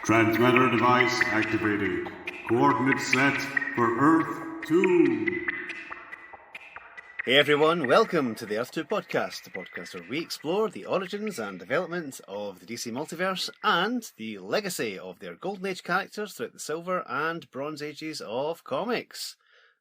Transmitter device activated. Coordinates set for Earth 2. Hey everyone, welcome to the Earth 2 podcast, the podcast where we explore the origins and development of the DC multiverse and the legacy of their Golden Age characters throughout the Silver and Bronze Ages of comics.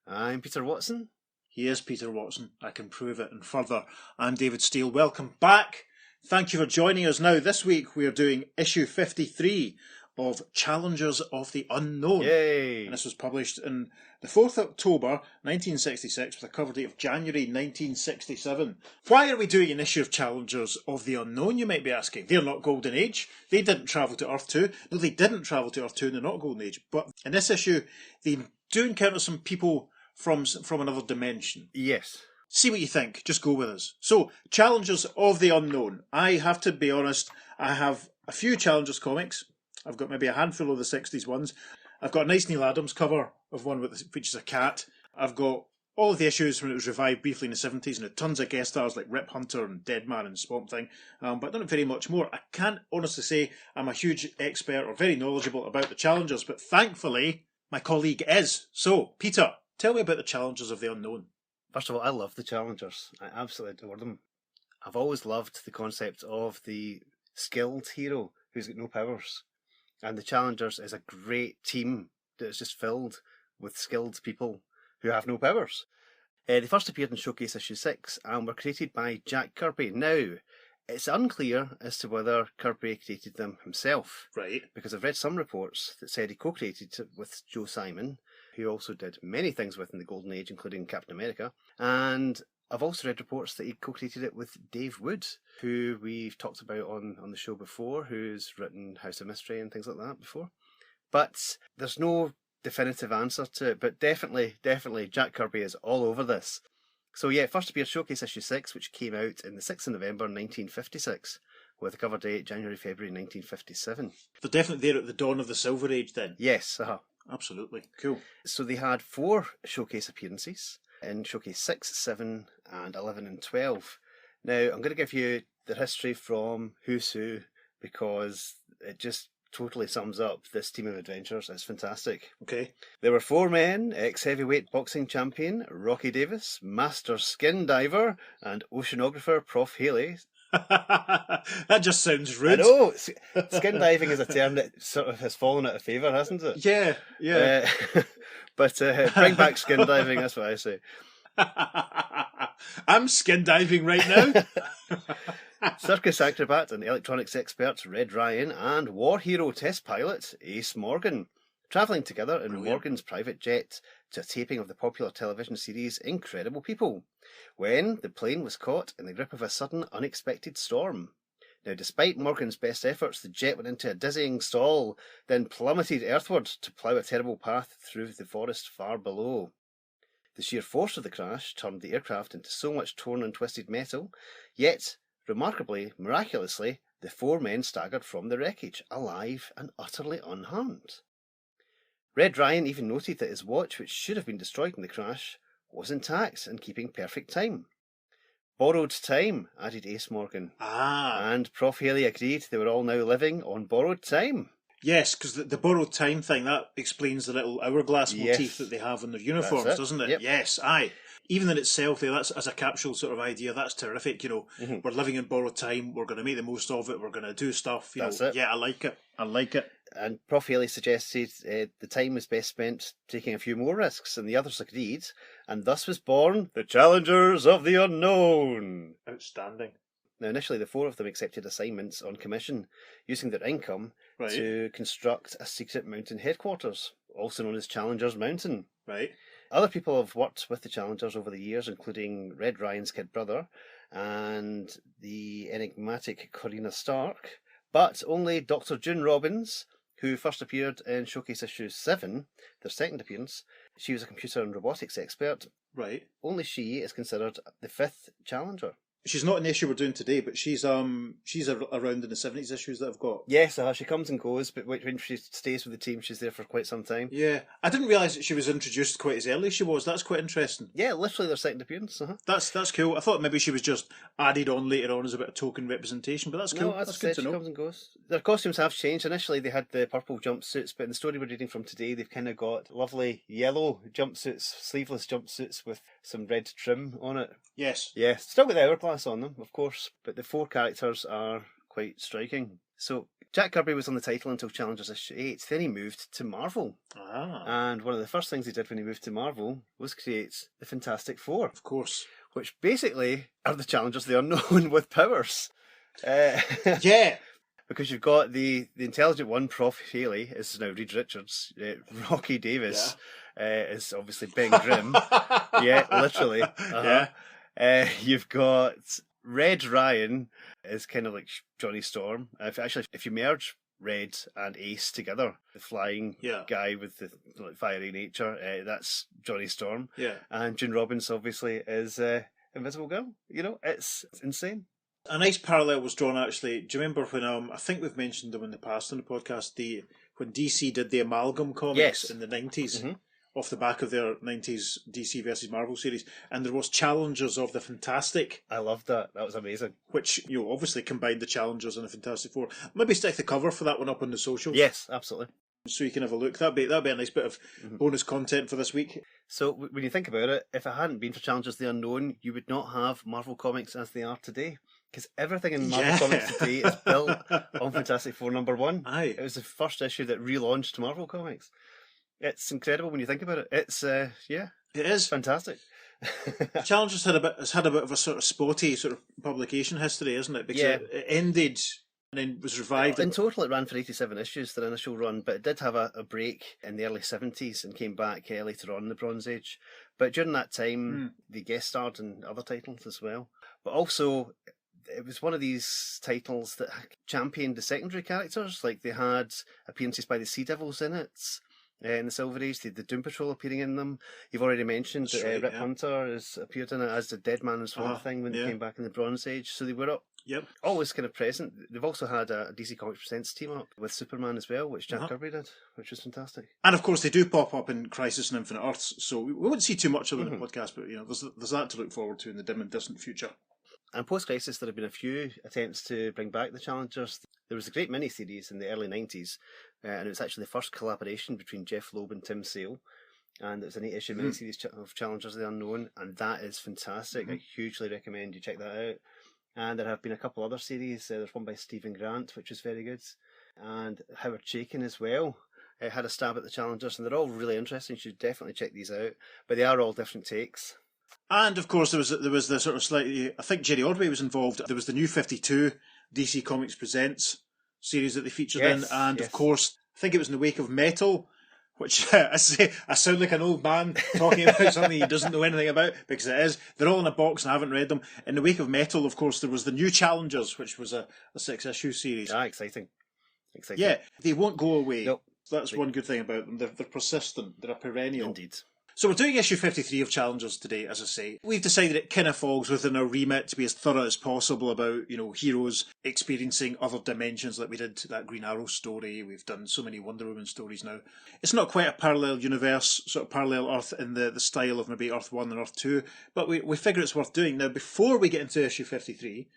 I'm Peter Watson. He is Peter Watson. I can prove it. And further, I'm David Steele. Welcome back. Thank you for joining us. Now, this week we are doing issue 53 of Challengers of the Unknown. Yay! And this was published in the 4th of October 1966 with a cover date of January 1967. Why are we doing an issue of Challengers of the Unknown, you might be asking? They're not Golden Age. They didn't travel to Earth 2. No, they didn't travel to Earth 2 and they're not Golden Age. But in this issue, they do encounter some people from another dimension. Yes. See what you think. Just go with us. So, Challengers of the Unknown. I have to be honest, I have a few Challengers comics. I've got maybe a handful of the 60s ones. I've got a nice Neil Adams cover of one which features a cat. I've got all of the issues when it was revived briefly in the 70s, and had tons of guest stars like Rip Hunter and Deadman and Swamp Thing, but not very much more. I can't honestly say I'm a huge expert or very knowledgeable about the Challengers, but thankfully my colleague is. So, Peter, tell me about the Challengers of the Unknown. First of all, I love the Challengers. I absolutely adore them. I've always loved the concept of the skilled hero who's got no powers. And the Challengers is a great team that is just filled with skilled people who have no powers. They first appeared in Showcase issue 6 and were created by Jack Kirby. Now, it's unclear as to whether Kirby created them himself. Right. Because I've read some reports that said he co-created it with Joe Simon, who also did many things with in the Golden Age, including Captain America. And I've also read reports that he co-created it with Dave Wood, who we've talked about on the show before, who's written House of Mystery and things like that before. But there's no definitive answer to it, but definitely Jack Kirby is all over this. So yeah, it first appeared Showcase issue 6, which came out in the 6th of November 1956, with a cover date January-February 1957. They're definitely there at the dawn of the Silver Age then. Yes, Absolutely. Cool. So they had 4 Showcase appearances in Showcase 6, 7 and 11 and 12. Now, I'm going to give you the history from Who's Who because it just totally sums up this team of adventures. It's fantastic. Okay. There were 4 men: ex-heavyweight boxing champion Rocky Davis, master skin diver and oceanographer Prof. Haley. That just sounds rude. I know. Skin diving is a term that sort of has fallen out of favour, hasn't it? Yeah. But bring back skin diving, that's what I say. I'm skin diving right now. Circus acrobat and electronics expert Red Ryan and war hero test pilot Ace Morgan, travelling together in Morgan's private jet to a taping of the popular television series Incredible People, when the plane was caught in the grip of a sudden unexpected storm. Now, despite Morgan's best efforts, the jet went into a dizzying stall, then plummeted earthward to plough a terrible path through the forest far below. The sheer force of the crash turned the aircraft into so much torn and twisted metal, yet, remarkably, miraculously, the 4 men staggered from the wreckage, alive and utterly unharmed. Red Ryan even noted that his watch, which should have been destroyed in the crash, was intact and keeping perfect time. Borrowed time, added Ace Morgan. And Prof. Haley agreed they were all now living on borrowed time. Yes, because the borrowed time thing, that explains the little hourglass motif that they have in their uniforms, doesn't it? Yep. Yes, aye. Even in itself, that's as a capsule sort of idea, that's terrific. We're living in borrowed time, we're going to make the most of it, we're going to do stuff. That's it. Yeah, I like it. And Prof. Haley suggested the time was best spent taking a few more risks, and the others agreed, and thus was born the Challengers of the Unknown. Outstanding. Now, initially, the 4 of them accepted assignments on commission, using their income to construct a secret mountain headquarters, also known as Challengers Mountain. Right. Other people have worked with the Challengers over the years, including Red Ryan's kid brother and the enigmatic Corina Stark, but only Dr. June Robbins, who first appeared in Showcase issue 7, their second appearance. She was a computer and robotics expert. Right. Only she is considered the 5th Challenger. She's not an issue we're doing today, but she's around in the 70s issues that I've got. Yes, she comes and goes, but when she stays with the team, she's there for quite some time. Yeah, I didn't realise that she was introduced quite as early as she was. That's quite interesting. Yeah, literally their second appearance. That's cool. I thought maybe she was just added on later on as a bit of token representation, but that's cool. No, as that's I good said, to she know. comes and goes. Their costumes have changed. Initially, they had the purple jumpsuits, but in the story we're reading from today, they've kind of got lovely yellow jumpsuits, sleeveless jumpsuits with some red trim on it. Yes. Yeah, still got the hourglass on them, of course, but the 4 characters are quite striking. So Jack Kirby was on the title until Challengers issue 8. Then he moved to Marvel. And one of the first things he did when he moved to Marvel was create the Fantastic Four. Of course. Which basically are the Challengers of the Unknown with powers. Yeah. Because you've got the intelligent one, Prof. Haley, is now Reed Richards. Rocky Davis is obviously Ben Grimm. Yeah, literally. Yeah. You've got Red Ryan is kind of like Johnny Storm. If you merge Red and Ace together, the flying guy with the fiery nature, that's Johnny Storm. Yeah. And June Robbins obviously is Invisible Girl. You know, it's insane. A nice parallel was drawn, actually. Do you remember when, I think we've mentioned them in the past on the podcast, when DC did the Amalgam comics in the 90s, off the back of their 90s DC versus Marvel series, and there was Challengers of the Fantastic. I loved that. That was amazing. Which, obviously combined the Challengers and the Fantastic Four. Maybe stick the cover for that one up on the socials. Yes, absolutely. So you can have a look. That'd be a nice bit of bonus content for this week. So when you think about it, if it hadn't been for Challengers of the Unknown, you would not have Marvel Comics as they are today. Because everything in Marvel Comics today is built on Fantastic Four #1. Aye. It was the first issue that relaunched Marvel Comics. It's incredible when you think about it. It's, it is fantastic. Challengers has had a bit of a sort of spotty sort of publication history, isn't it? Because it ended and then was revived. In total, it ran for 87 issues, their initial run, but it did have a break in the early 70s and came back later on in the Bronze Age. But during that time, they guest starred in other titles as well. But also, it was one of these titles that championed the secondary characters. Like, they had appearances by the Sea Devils in it. In the Silver Age, the Doom Patrol appearing in them. You've already mentioned that Rip Hunter has appeared in it, as the Dead Man and Swamp Thing when they came back in the Bronze Age. So they were always kind of present. They've also had a DC Comics Presents team up with Superman as well, which Jack Kirby did, which was fantastic. And of course, they do pop up in Crisis on Infinite Earths, so we won't see too much of them in the podcast, but there's that to look forward to in the dim and distant future. And post-Crisis, there have been a few attempts to bring back the Challengers. There was a great mini-series in the early 90s, and it was actually the first collaboration between Jeff Loeb and Tim Sale. And it was an 8-issue mini-series of Challengers of the Unknown, and that is fantastic. I hugely recommend you check that out. And there have been a couple other series. There's one by Stephen Grant, which is very good. And Howard Chaykin as well had a stab at the Challengers, and they're all really interesting. You should definitely check these out. But they are all different takes. And of course, there was the sort of slightly, I think Jerry Ordway was involved. There was the New 52 DC Comics Presents series that they featured in, and of course, I think it was in the wake of Metal, which I sound like an old man talking about something he doesn't know anything about, because it is. They're all in a box and I haven't read them. In the wake of Metal, of course, there was the New Challengers, which was a 6-issue series. Ah, exciting. Yeah, they won't go away. Nope. That's one good thing about them. They're persistent. They're a perennial. Indeed. So we're doing issue 53 of Challengers today, as I say. We've decided it kind of falls within our remit to be as thorough as possible about, heroes experiencing other dimensions, like we did that Green Arrow story. We've done so many Wonder Woman stories now. It's not quite a parallel universe, sort of parallel Earth in the style of maybe Earth 1 and Earth 2, but we figure it's worth doing. Now, before we get into issue 53,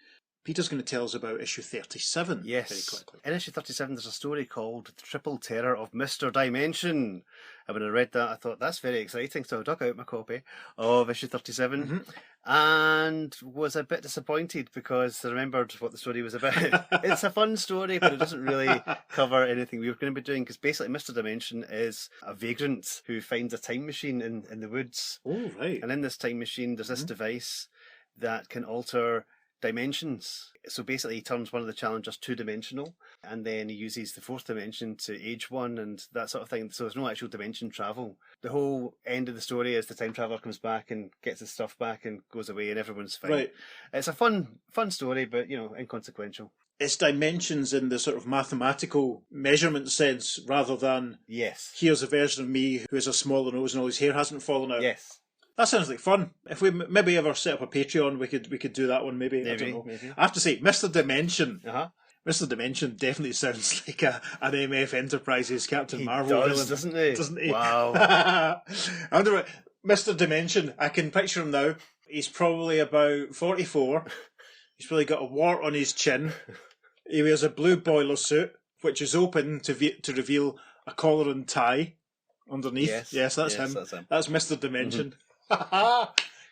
Peter's going to tell us about issue 37 very quickly. In issue 37, there's a story called The Triple Terror of Mr. Dimension. And when I read that, I thought, that's very exciting. So I dug out my copy of issue 37 and was a bit disappointed because I remembered what the story was about. It's a fun story, but it doesn't really cover anything we were going to be doing, because basically Mr. Dimension is a vagrant who finds a time machine in the woods. Oh, right. And in this time machine, there's this device that can alter dimensions. So basically he turns one of the Challengers two-dimensional, and then he uses the fourth dimension to age one and that sort of thing. So there's no actual dimension travel. The whole end of the story is the time traveller comes back and gets his stuff back and goes away and everyone's fine. Right. It's a fun story, but inconsequential. It's dimensions in the sort of mathematical measurement sense, rather than yes, here's a version of me who has a smaller nose and all his hair hasn't fallen out. Yes. That sounds like fun. If we maybe ever set up a Patreon, we could do that one. Maybe I don't know. Maybe. I have to say, Mr. Dimension. Uh-huh. Mr. Dimension definitely sounds like an MF Enterprises Captain Marvel does, villain, doesn't he? Wow. I wonder what Mr. Dimension. I can picture him now. He's probably about 44. He's probably got a wart on his chin. He wears a blue boiler suit, which is open to reveal a collar and tie underneath. Yes, that's him. That's Mr. Dimension.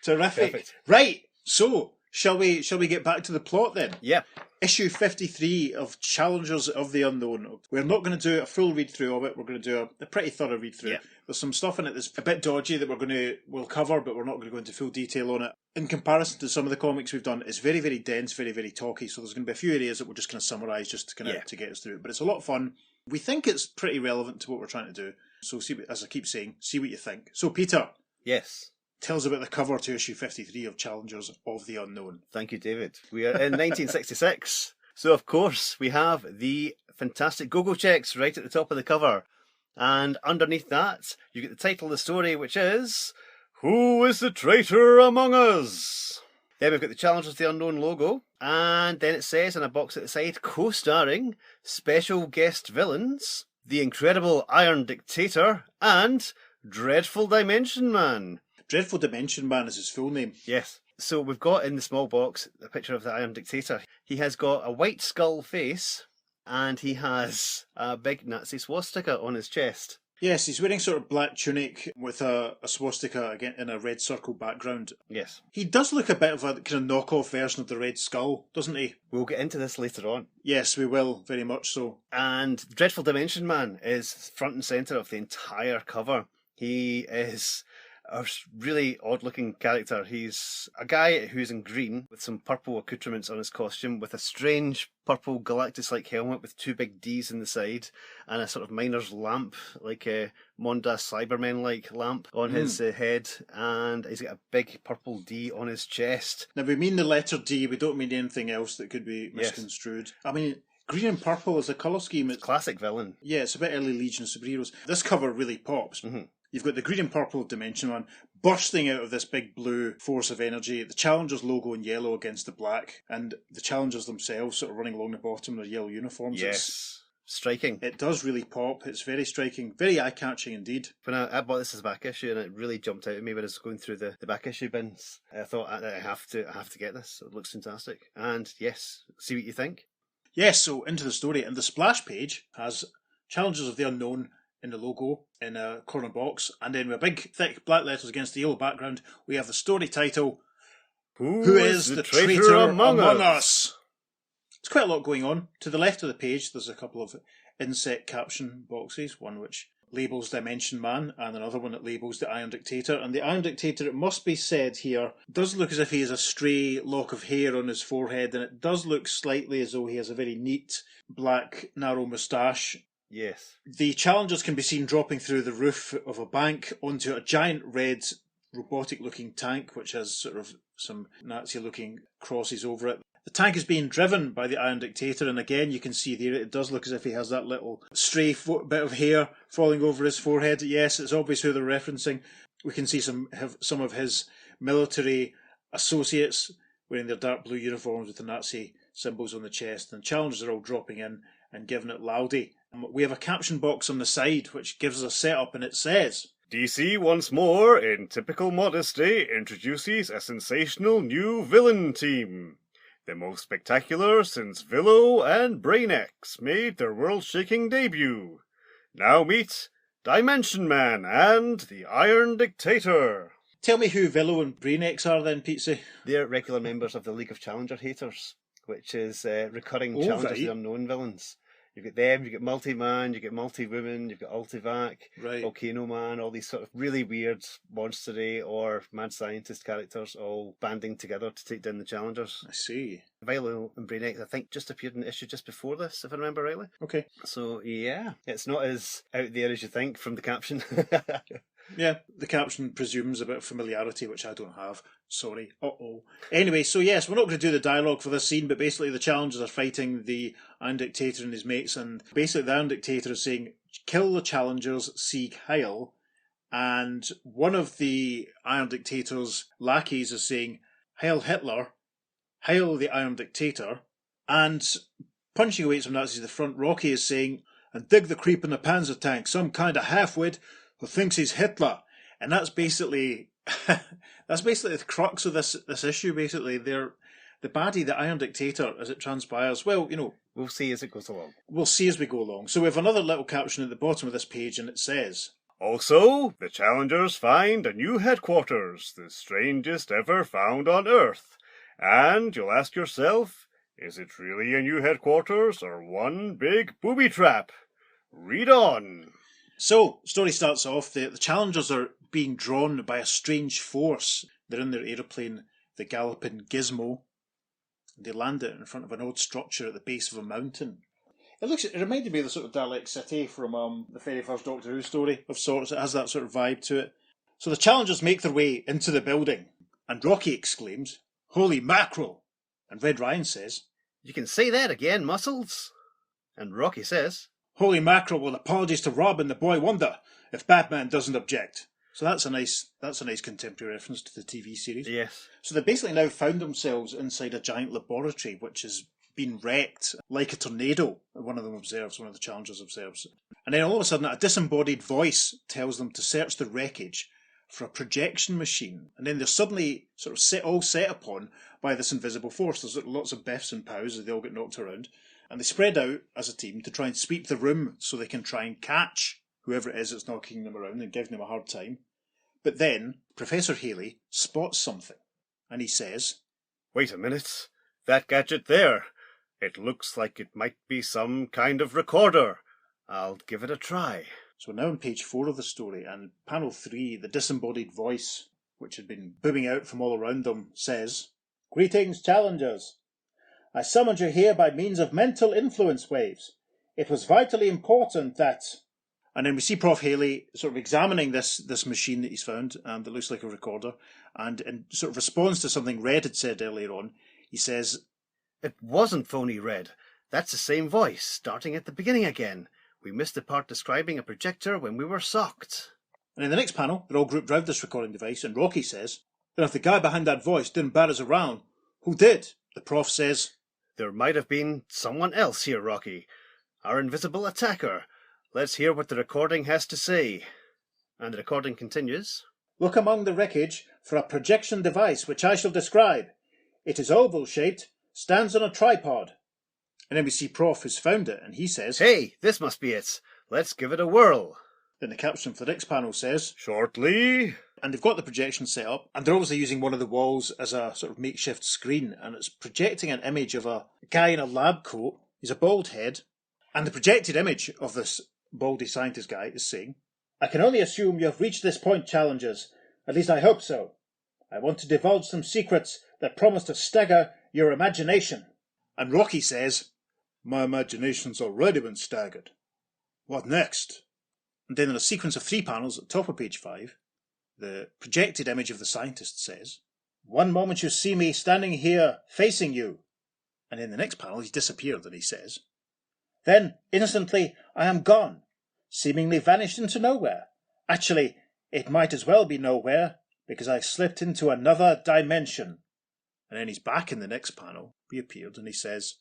Terrific. Perfect. Right. So, shall we get back to the plot then? Yeah. Issue 53 of Challengers of the Unknown. We're not going to do a full read through of it. We're going to do a pretty thorough read through. Yeah. There's some stuff in it that's a bit dodgy that we'll cover, but we're not going to go into full detail on it. In comparison to some of the comics we've done, it's very, very dense, very, very talky. So there's going to be a few areas that we're just going to summarise just to get us through it. But it's a lot of fun. We think it's pretty relevant to what we're trying to do. So as I keep saying, see what you think. So Peter. Yes. Tell us about the cover to issue 53 of Challengers of the Unknown. Thank you, David. We are in 1966. So, of course, we have the fantastic go-go checks right at the top of the cover. And underneath that, you get the title of the story, which is Who is the Traitor Among Us? Then we've got the Challengers of the Unknown logo. And then it says in a box at the side, co-starring special guest villains, the incredible Iron Dictator and Dreadful Dimension Man. Dreadful Dimension Man is his full name. Yes. So we've got in the small box a picture of the Iron Dictator. He has got a white skull face and he has a big Nazi swastika on his chest. Yes, he's wearing sort of black tunic with a swastika again in a red circle background. Yes. He does look a bit of a kind of knockoff version of the Red Skull, doesn't he? We'll get into this later on. Yes, we will, very much so. And Dreadful Dimension Man is front and centre of the entire cover. He is a really odd-looking character. He's a guy who's in green with some purple accoutrements on his costume, with a strange purple Galactus-like helmet with two big Ds in the side, and a sort of miner's lamp, like a Monda Cybermen-like lamp on his head, and he's got a big purple D on his chest. Now, we mean the letter D, we don't mean anything else that could be misconstrued. Yes. I mean, green and purple as a colour scheme. It's classic villain. Yeah, it's a bit early Legion of Superheroes. This cover really pops. Mm-hmm. You've got the green and purple Dimension Man bursting out of this big blue force of energy, the Challengers logo in yellow against the black, and the Challengers themselves sort of running along the bottom in their yellow uniforms. Yes. Striking. It does really pop. It's very striking, very eye-catching indeed. When I bought this as a back issue, and it really jumped out at me when I was going through the back issue bins, I thought I have to get this. It looks fantastic. And yes, see what you think. Yes, so into the story. And the splash page has Challengers of the Unknown in the logo in a corner box, and then with big thick black letters against the yellow background, we have the story title, Who is the Traitor Among Us? There's quite a lot going on. To the left of the page there's a couple of inset caption boxes, one which labels Dimension Man and another one that labels the Iron Dictator. And the Iron Dictator, it must be said here, does look as if he has a stray lock of hair on his forehead, and it does look slightly as though he has a very neat black narrow moustache. Yes. The Challengers can be seen dropping through the roof of a bank onto a giant red robotic-looking tank, which has sort of some Nazi-looking crosses over it. The tank is being driven by the Iron Dictator, and again you can see there it does look as if he has that little stray bit of hair falling over his forehead. Yes, it's obvious who they're referencing. We can see some of his military associates wearing their dark blue uniforms with the Nazi symbols on the chest, and Challengers are all dropping in and giving it loudy. We have a caption box on the side which gives us a setup, and it says, DC once more, in typical modesty, introduces a sensational new villain team. The most spectacular since Villo and Brainiacs made their world-shaking debut. Now meet Dimension Man and the Iron Dictator. Tell me who Villo and Brainiacs are then, Pete. They're regular members of the League of Challenger Haters, which is recurring Challengers of the Unknown villains. You've got them, you've got Multi-Man, you've got Multi-Woman, you've got Ultivac, Volcano Man, all these sort of really weird monstery or mad scientist characters all banding together to take down the Challengers. I see. Vilo and Brainiac, I think, just appeared in the issue just before this, if I remember rightly. Okay. So, yeah, it's not as out there as you think from the caption. Yeah, the caption presumes a bit of familiarity, which I don't have. Sorry. Uh-oh. Anyway, so yes, we're not going to do the dialogue for this scene, but basically the Challengers are fighting the Iron Dictator and his mates, and basically the Iron Dictator is saying, kill the Challengers, Sieg Heil, and one of the Iron Dictator's lackeys is saying, "Hail Hitler, hail the Iron Dictator," and punching away at some Nazis at the front, Rocky is saying, "And dig the creep in the Panzer tank, some kind of halfwit who thinks he's Hitler." And that's basically the crux of this issue. Basically, they're the baddie, the Iron Dictator, as it transpires. Well, We'll see as it goes along. we'll see as we go along. So we have another little caption at the bottom of this page, and it says, Also, the challengers find a new headquarters, the strangest ever found on Earth. And you'll ask yourself, is it really a new headquarters or one big booby trap? Read on. So, story starts off, the challengers are being drawn by a strange force. They're in their aeroplane, the Galloping Gizmo. They land it in front of an old structure at the base of a mountain. It reminded me of the sort of Dalek City from the very first Doctor Who story of sorts. It has that sort of vibe to it. So the challengers make their way into the building, and Rocky exclaims, "Holy mackerel!" And Red Ryan says, You can say that again, Muscles. And Rocky says, "Holy mackerel, with apologies to Rob and the Boy Wonder, if Batman doesn't object." So that's a nice contemporary reference to the TV series. yes. So they basically now found themselves inside a giant laboratory which has been wrecked like a tornado, one of the challengers observes. And then all of a sudden a disembodied voice tells them to search the wreckage for a projection machine. And then they're suddenly sort of all set upon by this invisible force. There's lots of Biffs and Pows as they all get knocked around. And they spread out as a team to try and sweep the room so they can try and catch whoever it is that's knocking them around and giving them a hard time. But then Professor Haley spots something, and he says, Wait a minute. That gadget there. It looks like it might be some kind of recorder. I'll give it a try. So we're now on page 4 of the story, and panel 3, the disembodied voice, which had been booming out from all around them, says, "Greetings, challengers. I summoned you here by means of mental influence waves. It was vitally important that..." And then we see Prof. Haley sort of examining this machine that he's found, that looks like a recorder, and in sort of response to something Red had said earlier on, he says, It wasn't phony, Red. That's the same voice, starting at the beginning again. We missed the part describing a projector when we were socked. And in the next panel, they're all grouped round this recording device, and Rocky says, "Then if the guy behind that voice didn't bat us around, who did?" The Prof says, There might have been someone else here, Rocky. Our invisible attacker. Let's hear what the recording has to say. And the recording continues. "Look among the wreckage for a projection device which I shall describe. It is oval-shaped, stands on a tripod." And then we see Prof has found it, and he says, Hey, this must be it. Let's give it a whirl. Then the caption for the next panel says, Shortly. and they've got the projection set up, and they're obviously using one of the walls as a sort of makeshift screen, and it's projecting an image of a guy in a lab coat. He's a bald head, and the projected image of this baldy scientist guy is saying, "I can only assume you have reached this point, challengers. At least I hope so. I want to divulge some secrets that promise to stagger your imagination." And Rocky says, "My imagination's already been staggered. What next?" And then in a sequence of 3 panels at the top of page 5, the projected image of the scientist says, "One moment you see me standing here facing you." And in the next panel he's disappeared and he says, "Then, innocently, I am gone, seemingly vanished into nowhere. Actually, it might as well be nowhere, because I slipped into another dimension." And then he's back in the next panel, reappeared, and he says,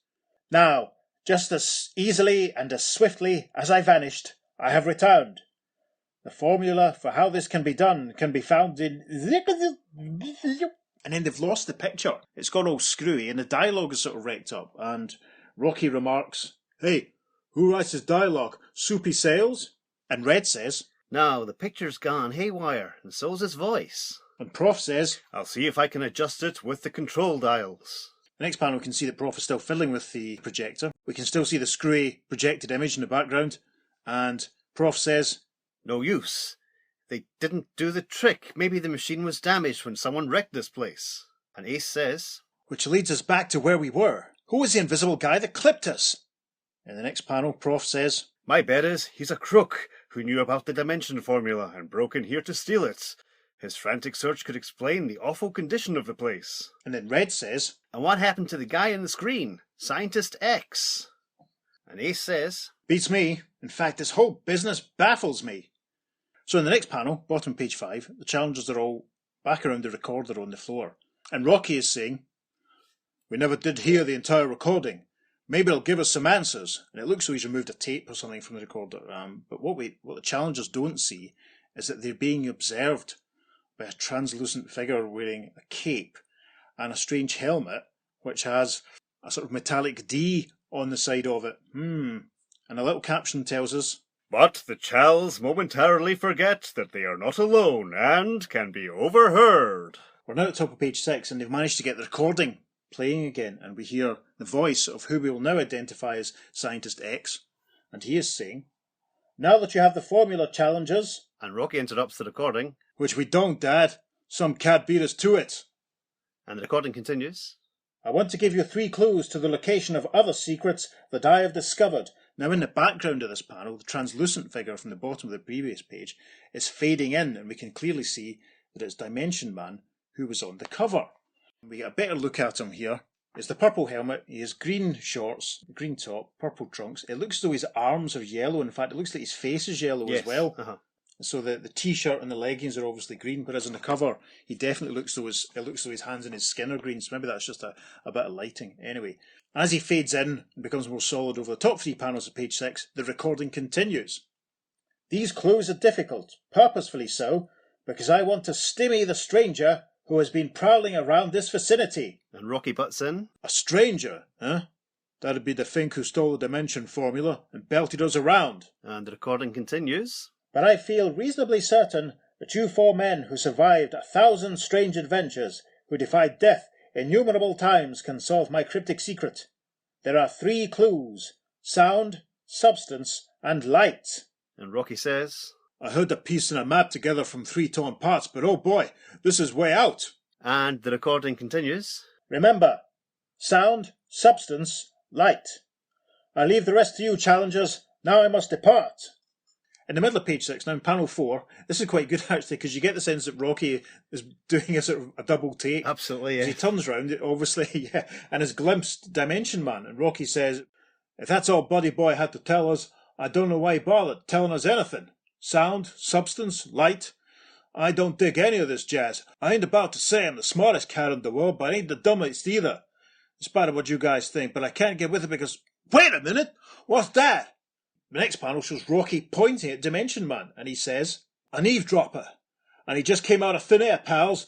"Now, just as easily and as swiftly as I vanished, I have returned. The formula for how this can be done can be found in..." And then they've lost the picture. It's gone all screwy, and the dialogue is sort of wrecked up, and Rocky remarks, "Hey, who writes his dialogue? Soupy Sales?" And Red says, Now, the picture's gone haywire, and so's his voice. and Prof says, I'll see if I can adjust it with the control dials. the next panel we can see that Prof is still fiddling with the projector. We can still see the screwy projected image in the background, and Prof says, No use. They didn't do the trick. Maybe the machine was damaged when someone wrecked this place. And Ace says, which leads us back to where we were. Who was the invisible guy that clipped us? In the next panel, Prof says, My bet is he's a crook who knew about the dimension formula and broke in here to steal it. His frantic search could explain the awful condition of the place. and then Red says, And what happened to the guy on the screen? Scientist X. And Ace says, "Beats me. In fact, this whole business baffles me. So in the next panel, bottom page 5, the challengers are all back around the recorder on the floor. And Rocky is saying, "We never did hear the entire recording. Maybe it'll give us some answers." And it looks like he's removed a tape or something from the recorder. But what the challengers don't see is that they're being observed by a translucent figure wearing a cape and a strange helmet, which has a sort of metallic D on the side of it. And a little caption tells us, But the Chals momentarily forget that they are not alone and can be overheard. We're now at the top of page 6, and they've managed to get the recording playing again, and we hear the voice of who we will now identify as Scientist X, and he is saying, "Now that you have the formula, challengers," And Rocky interrupts the recording, "which we don't, Dad. Some cat beat us to it. and the recording continues. I want to give you 3 clues to the location of other secrets that I have discovered." Now, in the background of this panel, the translucent figure from the bottom of the previous page is fading in, and we can clearly see that it's Dimension Man who was on the cover. We get a better look at him here. It's the purple helmet, he has green shorts, green top, purple trunks. It looks as though his arms are yellow. In fact, it looks like his face is yellow as well. So the t-shirt and the leggings are obviously green, whereas on the cover, he definitely looks though his hands and his skin are green, so maybe that's just a bit of lighting. Anyway, as he fades in and becomes more solid over the top 3 panels of page 6, the recording continues. "These clues are difficult, purposefully so, because I want to stymie the stranger who has been prowling around this vicinity." And Rocky butts in. "A stranger, huh? That'd be the Fink who stole the dimension formula and belted us around." And the recording continues. "But I feel reasonably certain that you 4 men who survived 1,000 strange adventures, who defied death innumerable times, can solve my cryptic secret. There are 3 clues: sound, substance, and light." And Rocky says, "I heard a piece and a map together from 3 torn parts, but oh boy, this is way out." And the recording continues. "Remember, sound, substance, light. I leave the rest to you, challengers. Now I must depart." In the middle of page 6, now in panel 4, this is quite good actually, because you get the sense that Rocky is doing a sort of a double take. Absolutely, As he turns round, obviously, and has glimpsed Dimension Man, and Rocky says, "If that's all Buddy Boy had to tell us, I don't know why he bothered telling us anything. Sound, substance, light. I don't dig any of this jazz. I ain't about to say I'm the smartest cat in the world, but I ain't the dumbest either. In spite of what you guys think, but I can't get with it because... Wait a minute! What's that?" The next panel shows Rocky pointing at Dimension Man, and he says, "An eavesdropper. And he just came out of thin air, pals.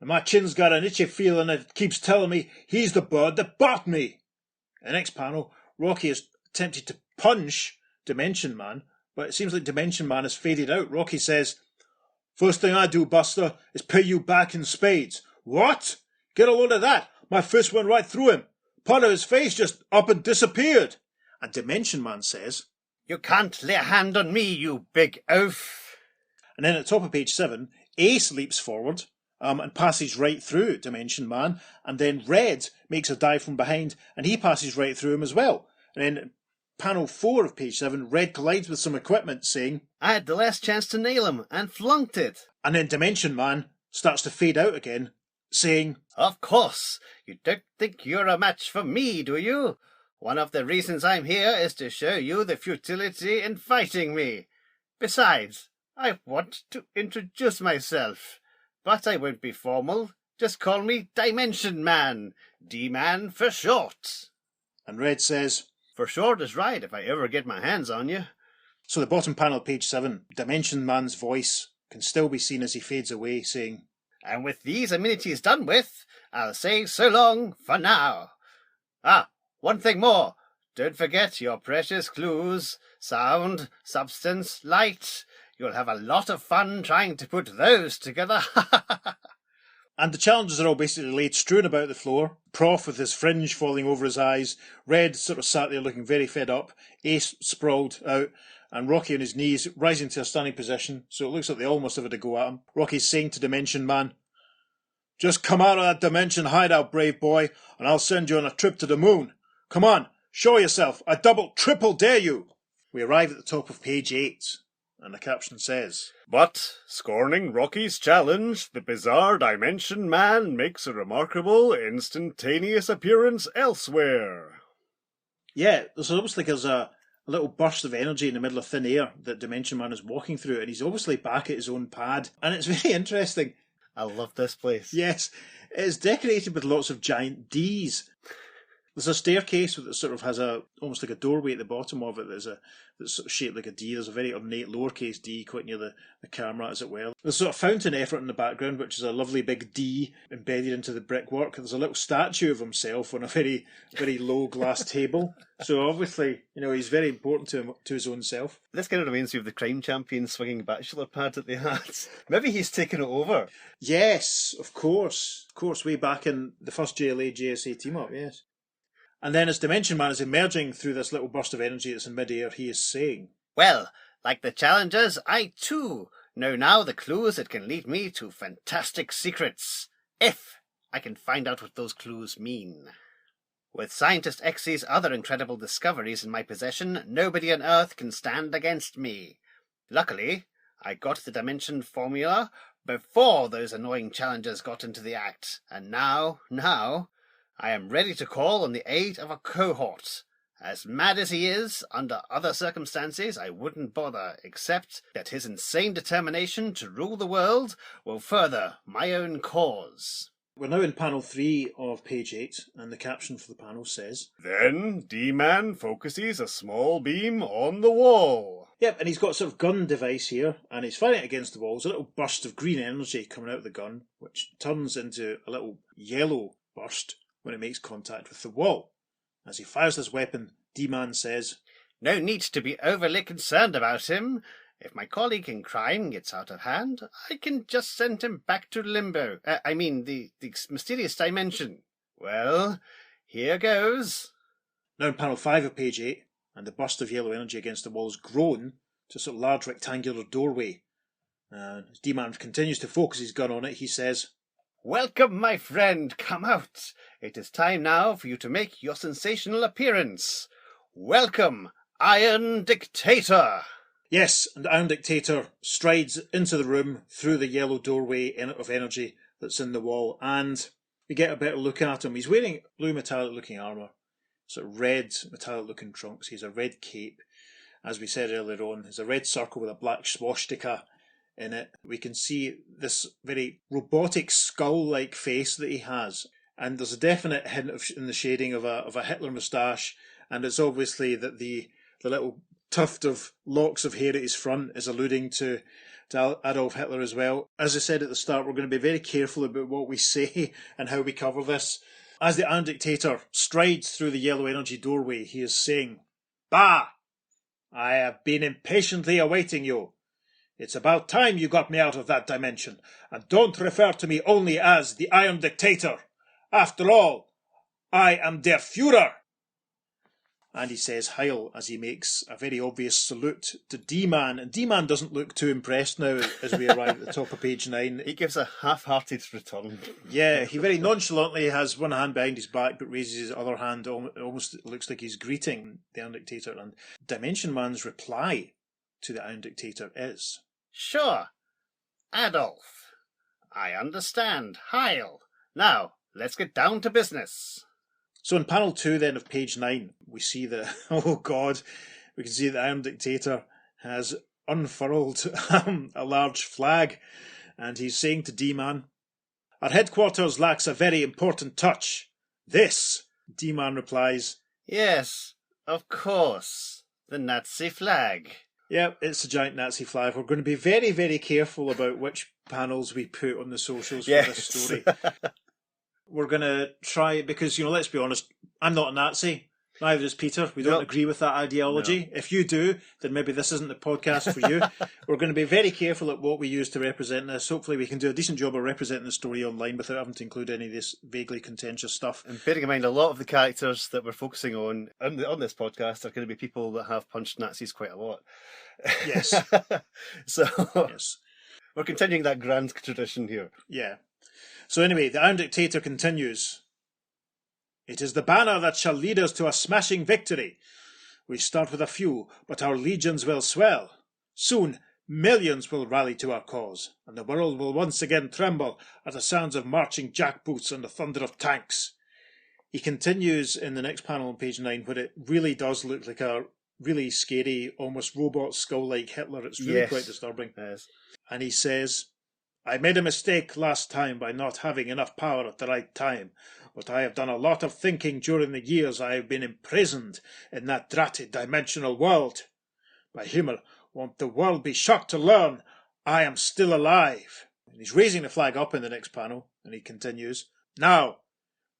And my chin's got an itchy feeling that it keeps telling me he's the bird that bought me." In the next panel, Rocky is attempted to punch Dimension Man, but it seems like Dimension Man has faded out. Rocky says, "First thing I do, Buster, is pay you back in spades." "What? Get a load of that. My fist went right through him. Part of his face just up and disappeared." And Dimension Man says, "You can't lay a hand on me, you big oaf." And then at the top of page 7, Ace leaps forward and passes right through Dimension Man, and then Red makes a dive from behind, and he passes right through him as well. And then panel 4 of page 7, Red collides with some equipment, saying, "I had the last chance to nail him and flunked it." And then Dimension Man starts to fade out again, saying, "Of course, you don't think you're a match for me, do you? One of the reasons I'm here is to show you the futility in fighting me. Besides, I want to introduce myself, but I won't be formal. Just call me Dimension Man, D-Man for short." And Red says, "For short is right if I ever get my hands on you." So the bottom panel of page 7, Dimension Man's voice can still be seen as he fades away, saying, "And with these amenities done with, I'll say so long for now. Ah, one thing more. Don't forget your precious clues. Sound, substance, light. You'll have a lot of fun trying to put those together." And the challengers are all basically laid strewn about the floor. Prof with his fringe falling over his eyes. Red sort of sat there looking very fed up. Ace sprawled out. And Rocky on his knees, rising to a standing position. So it looks like they almost have had a go at him. Rocky's saying to Dimension Man, "Just come out of that dimension hideout, brave boy, and I'll send you on a trip to the moon. Come on, show yourself. I triple dare you." We arrive at the top of page 8. And the caption says, But, scorning Rocky's challenge, the bizarre Dimension Man makes a remarkable, instantaneous appearance elsewhere. Yeah, there's almost like there's a a little burst of energy in the middle of thin air that Dimension Man is walking through, and he's obviously back at his own pad. And it's very interesting. I love this place. Yes, it's decorated with lots of giant Ds. There's a staircase that sort of has almost like a doorway at the bottom of it that's sort of shaped like a D. There's a very ornate lowercase d quite near the camera, as it were. There's sort of fountain effort in the background, which is a lovely big D embedded into the brickwork. There's a little statue of himself on a very, very low glass table. So obviously, he's very important to his own self. This kind of reminds me of the Crime Champion swinging bachelor pad that they had. Maybe he's taken it over. Yes, of course. Of course, way back in the first JLA JSA team-up, yes. And then as Dimension Man is emerging through this little burst of energy that's in mid-air, he is saying, "Well, like the challengers, I too know now the clues that can lead me to fantastic secrets, if I can find out what those clues mean. With Scientist X's other incredible discoveries in my possession, nobody on Earth can stand against me. Luckily, I got the dimension formula before those annoying challengers got into the act, and now, I am ready to call on the aid of a cohort. As mad as he is, under other circumstances I wouldn't bother, except that his insane determination to rule the world will further my own cause." We're now in panel 3 of page 8, and the caption for the panel says, Then D-Man focuses a small beam on the wall. Yep, and he's got a sort of gun device here, and he's firing it against the wall. There's a little burst of green energy coming out of the gun, which turns into a little yellow burst when it makes contact with the wall. As he fires his weapon, D-Man says, "No need to be overly concerned about him. If my colleague in crime gets out of hand, I can just send him back to limbo. The mysterious dimension. Well, here goes." Now in panel 5 of page 8, and the burst of yellow energy against the wall has grown to a sort of large rectangular doorway. As D-Man continues to focus his gun on it, he says, "Welcome, my friend. Come out. It is time now for you to make your sensational appearance. Welcome, Iron Dictator." Yes, and Iron Dictator strides into the room through the yellow doorway of energy that's in the wall, and we get a better look at him. He's wearing blue metallic looking armour, sort of red metallic looking trunks. He's a red cape, as we said earlier on. There's a red circle with a black swastika in it. We can see this very robotic skull-like face that he has, and there's a definite hint in the shading of a Hitler moustache, and it's obviously that the little tuft of locks of hair at his front is alluding to Adolf Hitler as well. As I said at the start, we're going to be very careful about what we say and how we cover this. As the Iron Dictator strides through the yellow energy doorway, he is saying, "Bah! I have been impatiently awaiting you. It's about time you got me out of that dimension, and don't refer to me only as the Iron Dictator. After all, I am der Führer." And he says Heil as he makes a very obvious salute to D-Man. And D-Man doesn't look too impressed now as we arrive at the top of page 9. He gives a half-hearted return. Yeah, he very nonchalantly has one hand behind his back but raises his other hand. Almost looks like he's greeting the Iron Dictator. And Dimension Man's reply to the Iron Dictator is, "Sure. Adolf. I understand. Heil. Now, let's get down to business." So in panel 2 then of page 9, we see we can see the Iron Dictator has unfurled a large flag, and he's saying to D-Man, "Our headquarters lacks a very important touch. This," D-Man replies, "Yes, of course. The Nazi flag." Yep, it's a giant Nazi flag. We're going to be very, very careful about which panels we put on the socials for this story. We're going to try, because, let's be honest, I'm not a Nazi. Neither is Peter. We don't agree with that ideology. No. If you do, then maybe this isn't the podcast for you. We're going to be very careful at what we use to represent this. Hopefully we can do a decent job of representing the story online without having to include any of this vaguely contentious stuff. And bearing in mind, a lot of the characters that we're focusing on this podcast are going to be people that have punched Nazis quite a lot. Yes. Yes. We're continuing that grand tradition here. Yeah. So anyway, the Iron Dictator continues. "It is the banner that shall lead us to a smashing victory. We start with a few, but our legions will swell. Soon, millions will rally to our cause, and the world will once again tremble at the sounds of marching jackboots and the thunder of tanks." He continues in the next panel on page 9, where it really does look like a really scary, almost robot skull-like Hitler. It's really quite disturbing. Yes. And he says, I made a mistake last time by not having enough power at the right time, but I have done a lot of thinking during the years I have been imprisoned in that dratted dimensional world. By Himmel, won't the world be shocked to learn I am still alive? And he's raising the flag up in the next panel, and he continues, Now,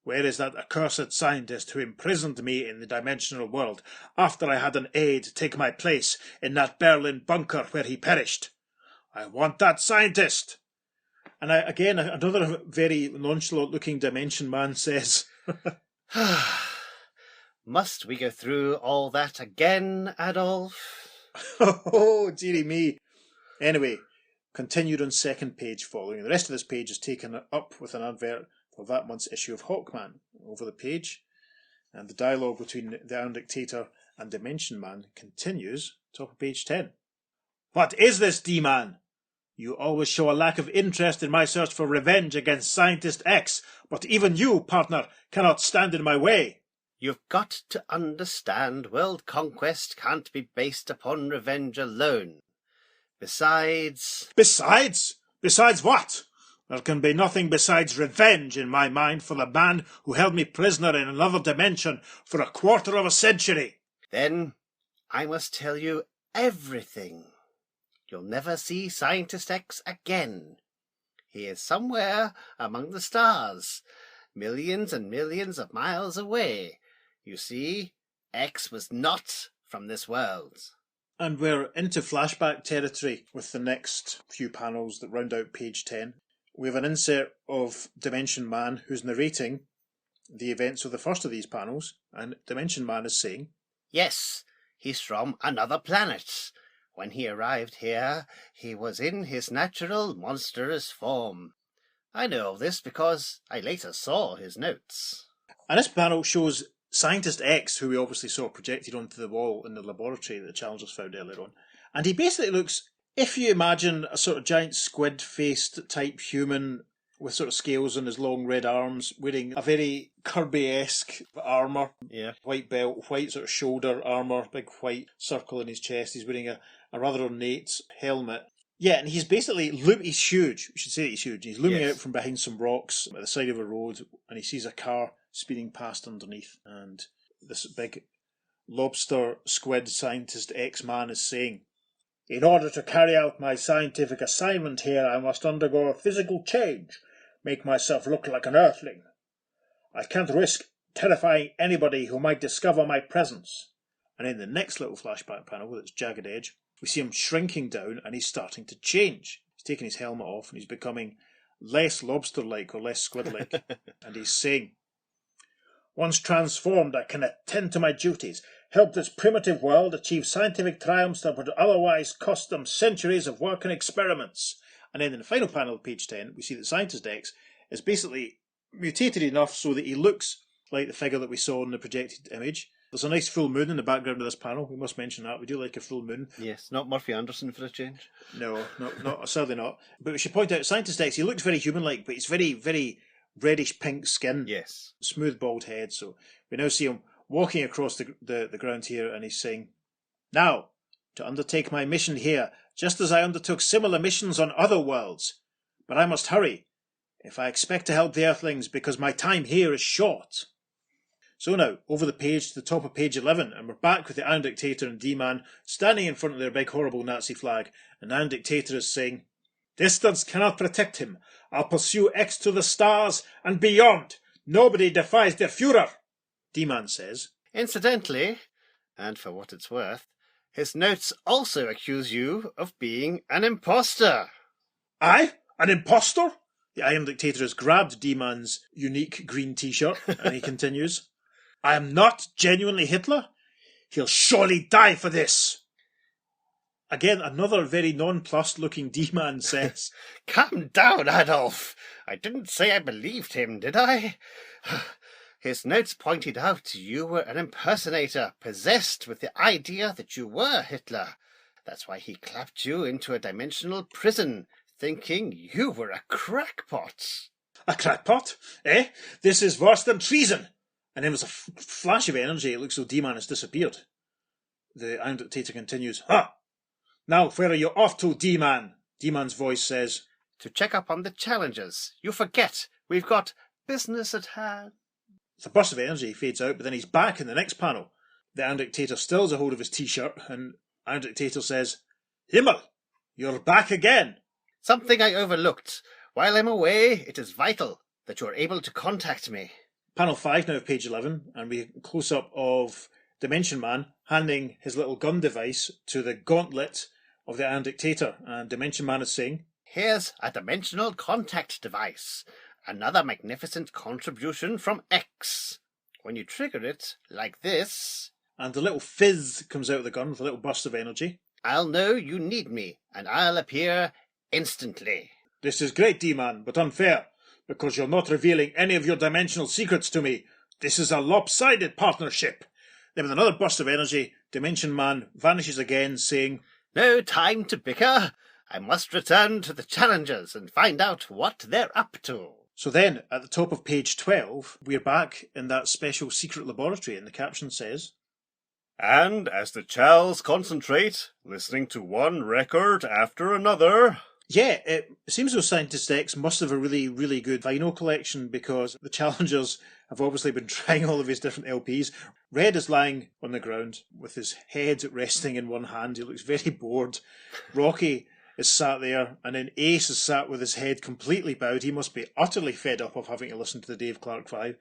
where is that accursed scientist who imprisoned me in the dimensional world after I had an aide take my place in that Berlin bunker where he perished? I want that scientist! And again, another very nonchalant-looking Dimension Man says, Must we go through all that again, Adolf? Oh, dearie me. Anyway, continued on second page following. The rest of this page is taken up with an advert for that month's issue of Hawkman over the page. And the dialogue between the Iron Dictator and Dimension Man continues, top of page 10. What is this, D-Man? You always show a lack of interest in my search for revenge against Scientist X, but even you, partner, cannot stand in my way. You've got to understand, world conquest can't be based upon revenge alone. Besides... Besides? Besides what? There can be nothing besides revenge in my mind for the man who held me prisoner in another dimension for a quarter of a century. Then I must tell you everything. You'll never see Scientist X again. He is somewhere among the stars, millions and millions of miles away. You see, X was not from this world. And we're into flashback territory with the next few panels that round out page 10. We have an insert of Dimension Man who's narrating the events of the first of these panels, and Dimension Man is saying, Yes, he's from another planet. When he arrived here, he was in his natural monstrous form. I know this because I later saw his notes. And this panel shows Scientist X, who we obviously saw projected onto the wall in the laboratory that the Challengers found earlier on. And he basically looks, if you imagine a sort of giant squid-faced type human with sort of scales on his long red arms, wearing a very Kirby-esque armour. Yeah. White belt, white sort of shoulder armour, big white circle in his chest. He's wearing a rather ornate helmet. Yeah, and he's basically, he's huge. We should say he's huge. He's looming out from behind some rocks at the side of a road, and he sees a car speeding past underneath. And this big lobster squid Scientist X-Man is saying, In order to carry out my scientific assignment here, I must undergo a physical change, make myself look like an earthling. I can't risk terrifying anybody who might discover my presence. And in the next little flashback panel with its jagged edge, we see him shrinking down and he's starting to change. He's taking his helmet off and he's becoming less lobster-like or less squid-like. And he's saying, Once transformed, I can attend to my duties, help this primitive world achieve scientific triumphs that would otherwise cost them centuries of work and experiments. And then in the final panel of page 10, we see that Scientist X is basically mutated enough so that he looks like the figure that we saw in the projected image. There's a nice full moon in the background of this panel. We must mention that. We do like a full moon. Yes, not Murphy Anderson for a change. No, sadly not. But we should point out, Scientist X, he looks very human-like, but he's very, very reddish-pink skin. Yes. Smooth, bald head. So we now see him walking across the ground here, and he's saying, Now, to undertake my mission here, just as I undertook similar missions on other worlds. But I must hurry, if I expect to help the Earthlings, because my time here is short. So now, over the page to the top of page 11, and we're back with the Iron Dictator and D-Man standing in front of their big horrible Nazi flag, and Iron Dictator is saying, Distance cannot protect him. I'll pursue X to the stars and beyond. Nobody defies der Führer. D-Man says, Incidentally, and for what it's worth, his notes also accuse you of being an imposter. I? An imposter? The Iron Dictator has grabbed D-Man's unique green t-shirt, and he continues, I am not genuinely Hitler. He'll surely die for this. Again, another very nonplussed looking D-Man says, Calm down, Adolf. I didn't say I believed him, did I? His notes pointed out you were an impersonator, possessed with the idea that you were Hitler. That's why he clapped you into a dimensional prison, thinking you were a crackpot. A crackpot? Eh? This is worse than treason. And then there's a flash of energy. It looks as though D-Man has disappeared. the Iron Dictator continues, "Ha! Now where are you off to, D-Man?" D-Man's voice says, To check up on the challengers. You forget, we've got business at hand. The burst of energy fades out, but then he's back in the next panel. The Iron Dictator still has a hold of his t-shirt, and Iron Dictator says, "Himmel, you're back again." Something I overlooked. While I'm away, it is vital that you're able to contact me. Panel 5 now, page 11, and we get a close-up of Dimension Man handing his little gun device to the gauntlet of the Iron Dictator, and Dimension Man is saying, Here's a dimensional contact device. Another magnificent contribution from X. When you trigger it, like this, and a little fizz comes out of the gun with a little burst of energy. I'll know you need me, and I'll appear instantly. This is great, D-Man, but unfair, because you're not revealing any of your dimensional secrets to me. This is a lopsided partnership. Then with another burst of energy, Dimension Man vanishes again, saying, No time to bicker. I must return to the challengers and find out what they're up to. So then, at the top of page 12, we're back in that special secret laboratory, and the caption says, And as the Chals concentrate, listening to one record after another... Yeah, it seems as though Scientist X must have a really, really good vinyl collection, because the challengers have obviously been trying all of his different LPs. Red is lying on the ground with his head resting in one hand. He looks very bored. Rocky is sat there, and then Ace is sat with his head completely bowed. He must be utterly fed up of having to listen to the Dave Clark 5.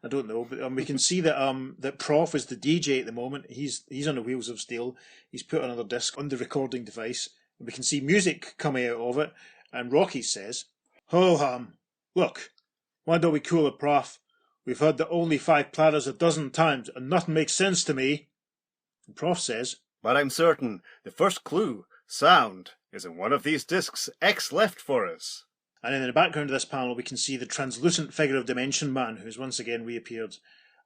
I don't know, but we can see that that Prof is the DJ at the moment. He's on the wheels of steel. He's put another disc on the recording device. We can see music coming out of it, and Rocky says, "Oh, look, why don't we cool it, Prof? We've heard the only 5 platters a dozen times, and nothing makes sense to me." And Prof says, But I'm certain the first clue, sound, is in one of these discs X left for us. and in the background of this panel we can see the translucent figure of Dimension Man, who's once again reappeared.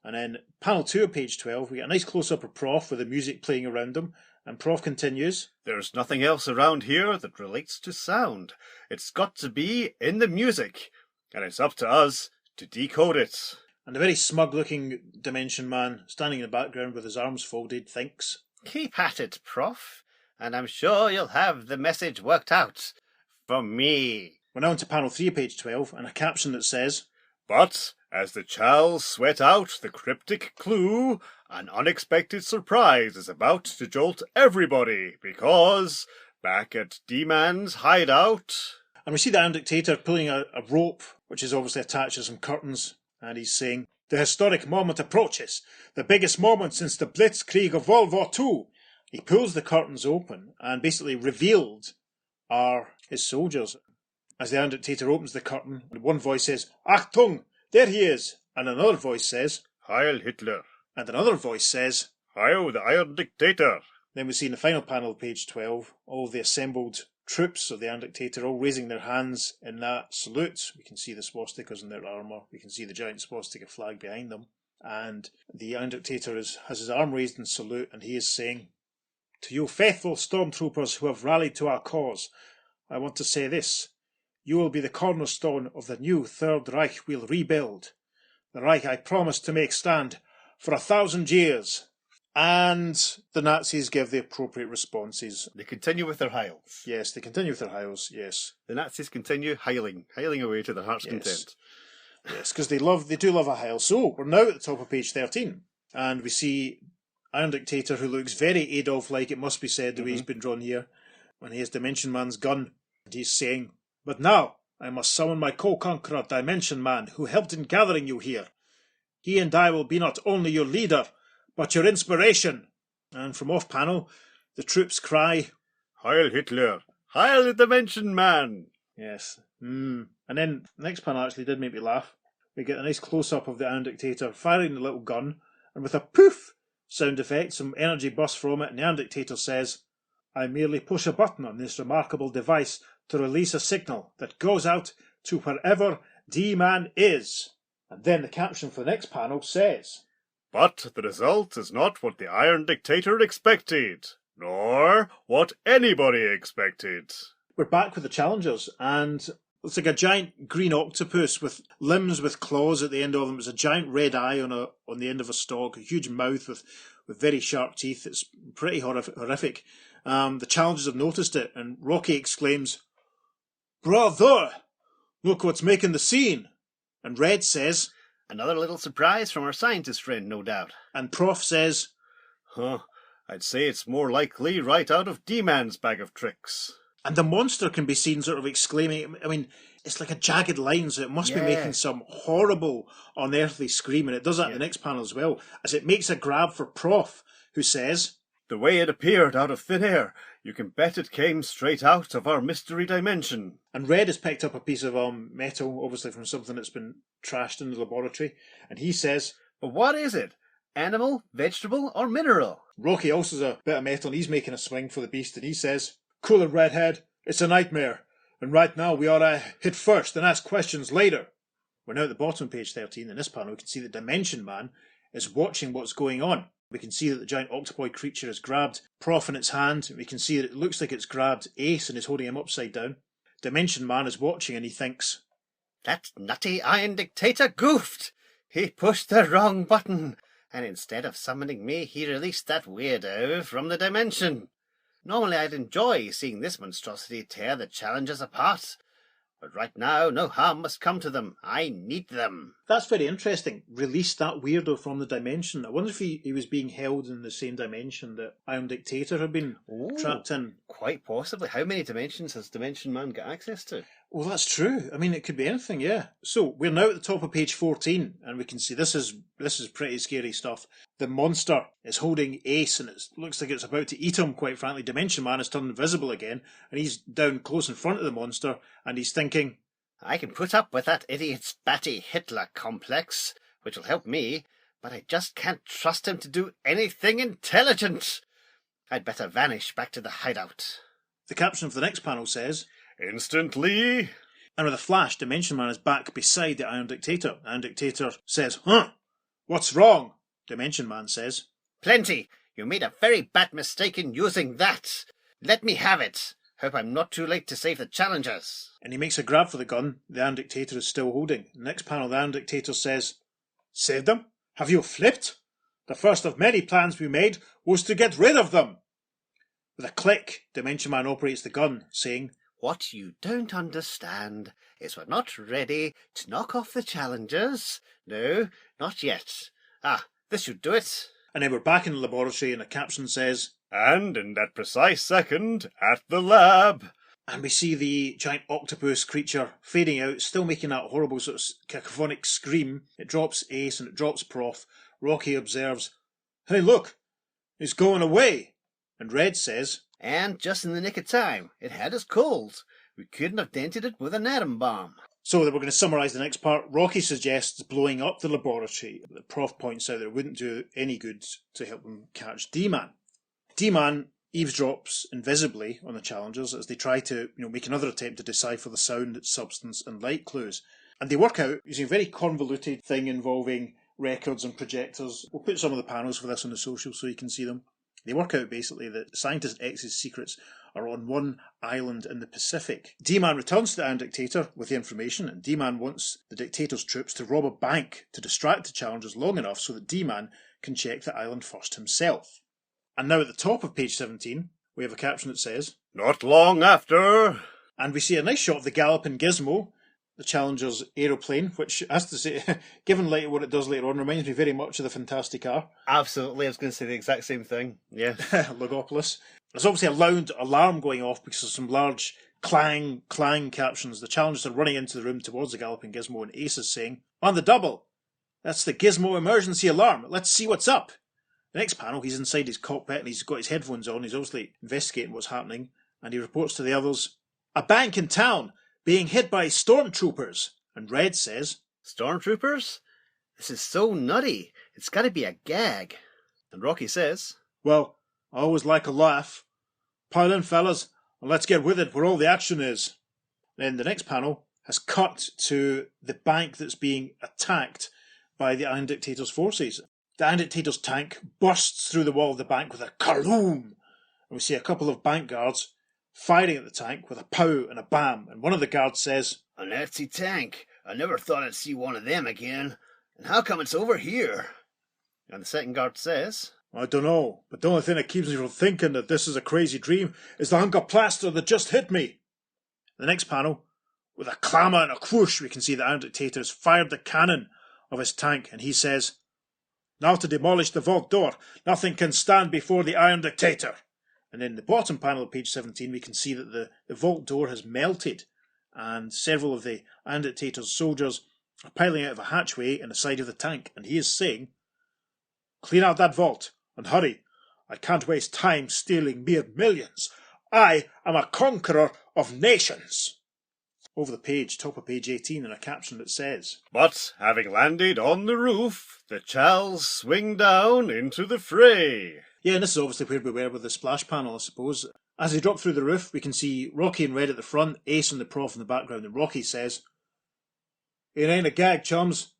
And then panel 2 of page 12, we get a nice close-up of Prof with the music playing around him, and Prof continues, There's nothing else around here that relates to sound. It's got to be in the music, and it's up to us to decode it. And the very smug-looking Dimension Man, standing in the background with his arms folded, thinks, Keep at it, Prof, and I'm sure you'll have the message worked out. For me. We're now into panel 3 of page 12, and a caption that says, But as the Chals sweat out the cryptic clue, an unexpected surprise is about to jolt everybody, because back at D-Man's hideout... And we see the Iron Dictator pulling a rope, which is obviously attached to some curtains, and he's saying, The historic moment approaches, the biggest moment since the Blitzkrieg of World War II. He pulls the curtains open, and basically revealed are his soldiers. As the Iron Dictator opens the curtain, one voice says, Achtung, there he is, and another voice says, Heil Hitler. and another voice says, Heil the Iron Dictator. Then we see in the final panel of page 12, all of the assembled troops of the Iron Dictator all raising their hands in that salute. We can see the swastikas in their armour. We can see the giant swastika flag behind them. And the Iron Dictator has his arm raised in salute, and he is saying, To you faithful stormtroopers who have rallied to our cause, I want to say this. You will be the cornerstone of the new Third Reich we'll rebuild. The Reich I promised to make stand for 1,000 years. And the Nazis give the appropriate responses. They continue with their hiles. Yes, they continue with their hiles, yes. The Nazis continue hiling away to their heart's Yes. content. Yes, because they do love a hile. So, we're now at the top of page 13, and we see Iron Dictator, who looks very Adolf-like, it must be said, the way he's been drawn here, when he has Dimension Man's gun, and he's saying, But now, I must summon my co-conqueror Dimension Man, who helped in gathering you here. He and I will be not only your leader, but your inspiration. And from off-panel, the troops cry, Heil Hitler. Heil the Dimension Man. Yes. And then the next panel actually did make me laugh. We get a nice close-up of the Iron Dictator firing the little gun, and with a poof sound effect, some energy bursts from it, and the Iron Dictator says, I merely push a button on this remarkable device to release a signal that goes out to wherever D-Man is. And then the caption for the next panel says, But the result is not what the Iron Dictator expected, nor what anybody expected. We're back with the challengers, and it's like a giant green octopus with limbs with claws at the end of them. It's a giant red eye on the end of a stalk, a huge mouth with with very sharp teeth. It's pretty horrific. The challengers have noticed it, and Rocky exclaims, "Brother! Look what's making the scene!" And Red says, "Another little surprise from our scientist friend, no doubt." And Prof says, Huh, I'd say it's more likely right out of D-Man's bag of tricks. and the monster can be seen sort of exclaiming. I mean, it's like a jagged line, so it must be making some horrible, unearthly scream, and it does that in the next panel as well, as it makes a grab for Prof, who says, "The way it appeared out of thin air, you can bet it came straight out of our mystery dimension." And Red has picked up a piece of metal, obviously from something that's been trashed in the laboratory, and he says, "But what is it? Animal, vegetable, or mineral?" Rocky also has a bit of metal, and he's making a swing for the beast, and he says, "Cool it, Redhead, it's a nightmare, and right now we ought to hit first and ask questions later." We're now at the bottom of page 13. In this panel, we can see that Dimension Man is watching what's going on. We can see that the giant octopoid creature has grabbed Prof in its hand. We can see that it looks like it's grabbed Ace and is holding him upside down. Dimension Man is watching, and he thinks, "That nutty Iron Dictator goofed. He pushed the wrong button, and instead of summoning me, he released that weirdo from the dimension. Normally I'd enjoy seeing this monstrosity tear the challengers apart, but right now no harm must come to them. I need them." That's very interesting. Release that weirdo from the dimension. I wonder if he was being held in the same dimension that Iron Dictator had been trapped in. Quite possibly. How many dimensions has Dimension Man got access to? Well, that's true. I mean, it could be anything, yeah. So we're now at the top of page 14, and we can see this is pretty scary stuff. The monster is holding Ace, and it looks like it's about to eat him, quite frankly. Dimension Man has turned invisible again, and he's down close in front of the monster, and he's thinking, "I can put up with that idiot's batty Hitler complex, which will help me, but I just can't trust him to do anything intelligent. I'd better vanish back to the hideout." The caption for the next panel says, "Instantly." and with a flash, Dimension Man is back beside the Iron Dictator. Iron Dictator says, "Huh? What's wrong?" Dimension Man says, "Plenty. You made a very bad mistake in using that. Let me have it. Hope I'm not too late to save the challengers." and he makes a grab for the gun the Iron Dictator is still holding. The next panel, the Iron Dictator says, "Save them? Have you flipped? The first of many plans we made was to get rid of them." With a click, Dimension Man operates the gun, saying, "What you don't understand is we're not ready to knock off the challengers. No, not yet. This should do it." and then we're back in the laboratory and a caption says, And in that precise second, at the lab. and we see the giant octopus creature fading out, still making that horrible sort of cacophonic scream. It drops Ace and it drops Prof. Rocky observes, "Hey, look, it's going away." And Red says, "And just in the nick of time. It had us cold. We couldn't have dented it with an atom bomb." so that we're going to summarise the next part. Rocky suggests blowing up the laboratory. The Prof points out that it wouldn't do any good to help them catch D-Man. D-Man eavesdrops invisibly on the challengers as they try to make another attempt to decipher the sound, substance and light clues. And they work out using a very convoluted thing involving records and projectors. We'll put some of the panels for this on the social so you can see them. They work out basically that Scientist X's secrets are on one island in the Pacific. D-Man returns to the Iron Dictator with the information, and D-Man wants the Dictator's troops to rob a bank to distract the challengers long enough so that D-Man can check the island first himself. And now at the top of page 17, we have a caption that says, "Not long after." and we see a nice shot of the Galloping Gizmo, the Challenger's aeroplane, which, has to say, given later what it does later on, reminds me very much of the Fantastic-Car. Absolutely, I was going to say the exact same thing. Yeah. Logopolis. There's obviously a loud alarm going off because of some large clang captions. The challengers are running into the room towards the Galloping Gizmo, and Ace is saying, "On the double! That's the Gizmo emergency alarm. Let's see what's up." The next panel, he's inside his cockpit and he's got his headphones on. He's obviously investigating what's happening, and he reports to the others, "A bank in town being hit by stormtroopers." And Red says, "Stormtroopers? This is so nutty. It's got to be a gag." And Rocky says, "Well, I always like a laugh. Pile in, fellas, and let's get with it where all the action is." Then the next panel has cut to the bank that's being attacked by the Iron Dictator's forces. The Iron Dictator's tank bursts through the wall of the bank with a karoom, and we see a couple of bank guards firing at the tank with a pow and a bam, and one of the guards says, "A Nazi tank. I never thought I'd see one of them again. And how come it's over here?" And the second guard says, I don't know, but the only thing that keeps me from thinking that this is a crazy dream is the hunk of plaster that just hit me. The next panel, with a clamour and a whoosh, we can see the Iron Dictator has fired the cannon of his tank, and he says, "Now to demolish the vault door. Nothing can stand before the Iron Dictator." And in the bottom panel of page 17, we can see that the vault door has melted, and several of the Iron Dictator's soldiers are piling out of a hatchway in the side of the tank, and he is saying, "Clean out that vault, and hurry. I can't waste time stealing mere millions. I am a conqueror of nations." Over the page, top of page 18, in a caption that says, But, having landed on the roof, the Chals swing down into the fray. Yeah, and this is obviously where we were with the splash panel, I suppose. As they drop through the roof, we can see Rocky and Red at the front, Ace and the Prof in the background, and Rocky says, "It ain't a gag, chums.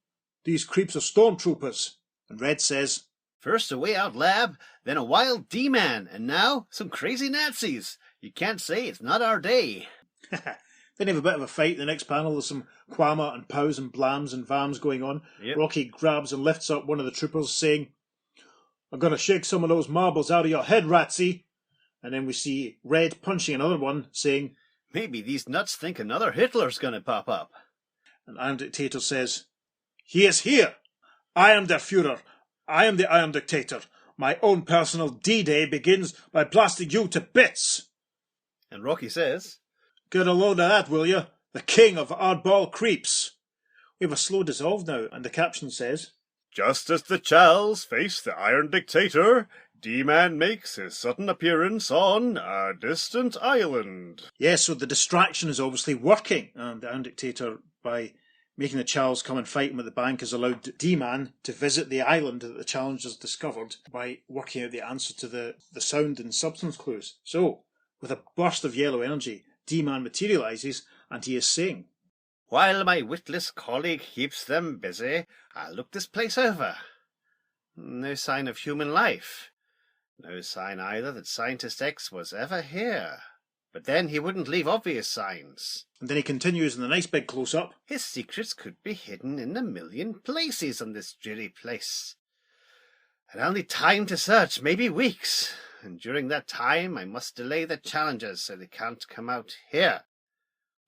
These creeps are stormtroopers." And Red says, "First a way out lab, then a wild D-man, and now some crazy Nazis. You can't say it's not our day." Then they have a bit of a fight. The next panel, there's some quama and pows and blams and vams going on. Yep. Rocky grabs and lifts up one of the troopers, saying, "I'm going to shake some of those marbles out of your head, Ratsy." And then we see Red punching another one, saying, "Maybe these nuts think another Hitler's gonna pop up." and Iron Dictator says, "He is here. I am der Führer. I am the Iron Dictator. My own personal D-Day begins by blasting you to bits." And Rocky says, "Get a load of that, will you? The king of oddball creeps." We have a slow dissolve now, and the caption says, Just as the Chals face the Iron Dictator, D-Man makes his sudden appearance on a distant island. yeah, so the distraction is obviously working, and the Iron Dictator, by making the Chals come and fight him at the bank, has allowed D-Man to visit the island that the Challengers discovered by working out the answer to the sound and substance clues. So, with a burst of yellow energy, D-Man materialises, and he is saying, "While my witless colleague keeps them busy, I'll look this place over. No sign of human life. No sign either that Scientist X was ever here. But then he wouldn't leave obvious signs. and then he continues in a nice big close-up, His secrets could be hidden in a million places on this dreary place. And I'll need time to search, maybe weeks. And during that time I must delay the challengers so they can't come out here.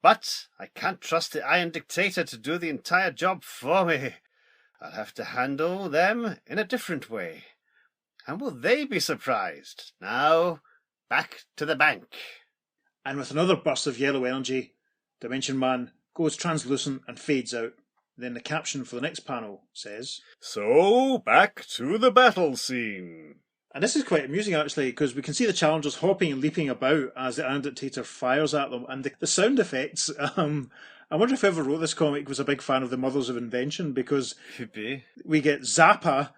But I can't trust the Iron Dictator to do the entire job for me. I'll have to handle them in a different way. And will they be surprised? Now, back to the bank." and with another burst of yellow energy, Dimension Man goes translucent and fades out. Then the caption for the next panel says, So, back to the battle scene. and this is quite amusing actually, because we can see the challengers hopping and leaping about as the Iron Dictator fires at them, and the sound effects, I wonder if whoever wrote this comic was a big fan of the Mothers of Invention, because Could be. we get Zappa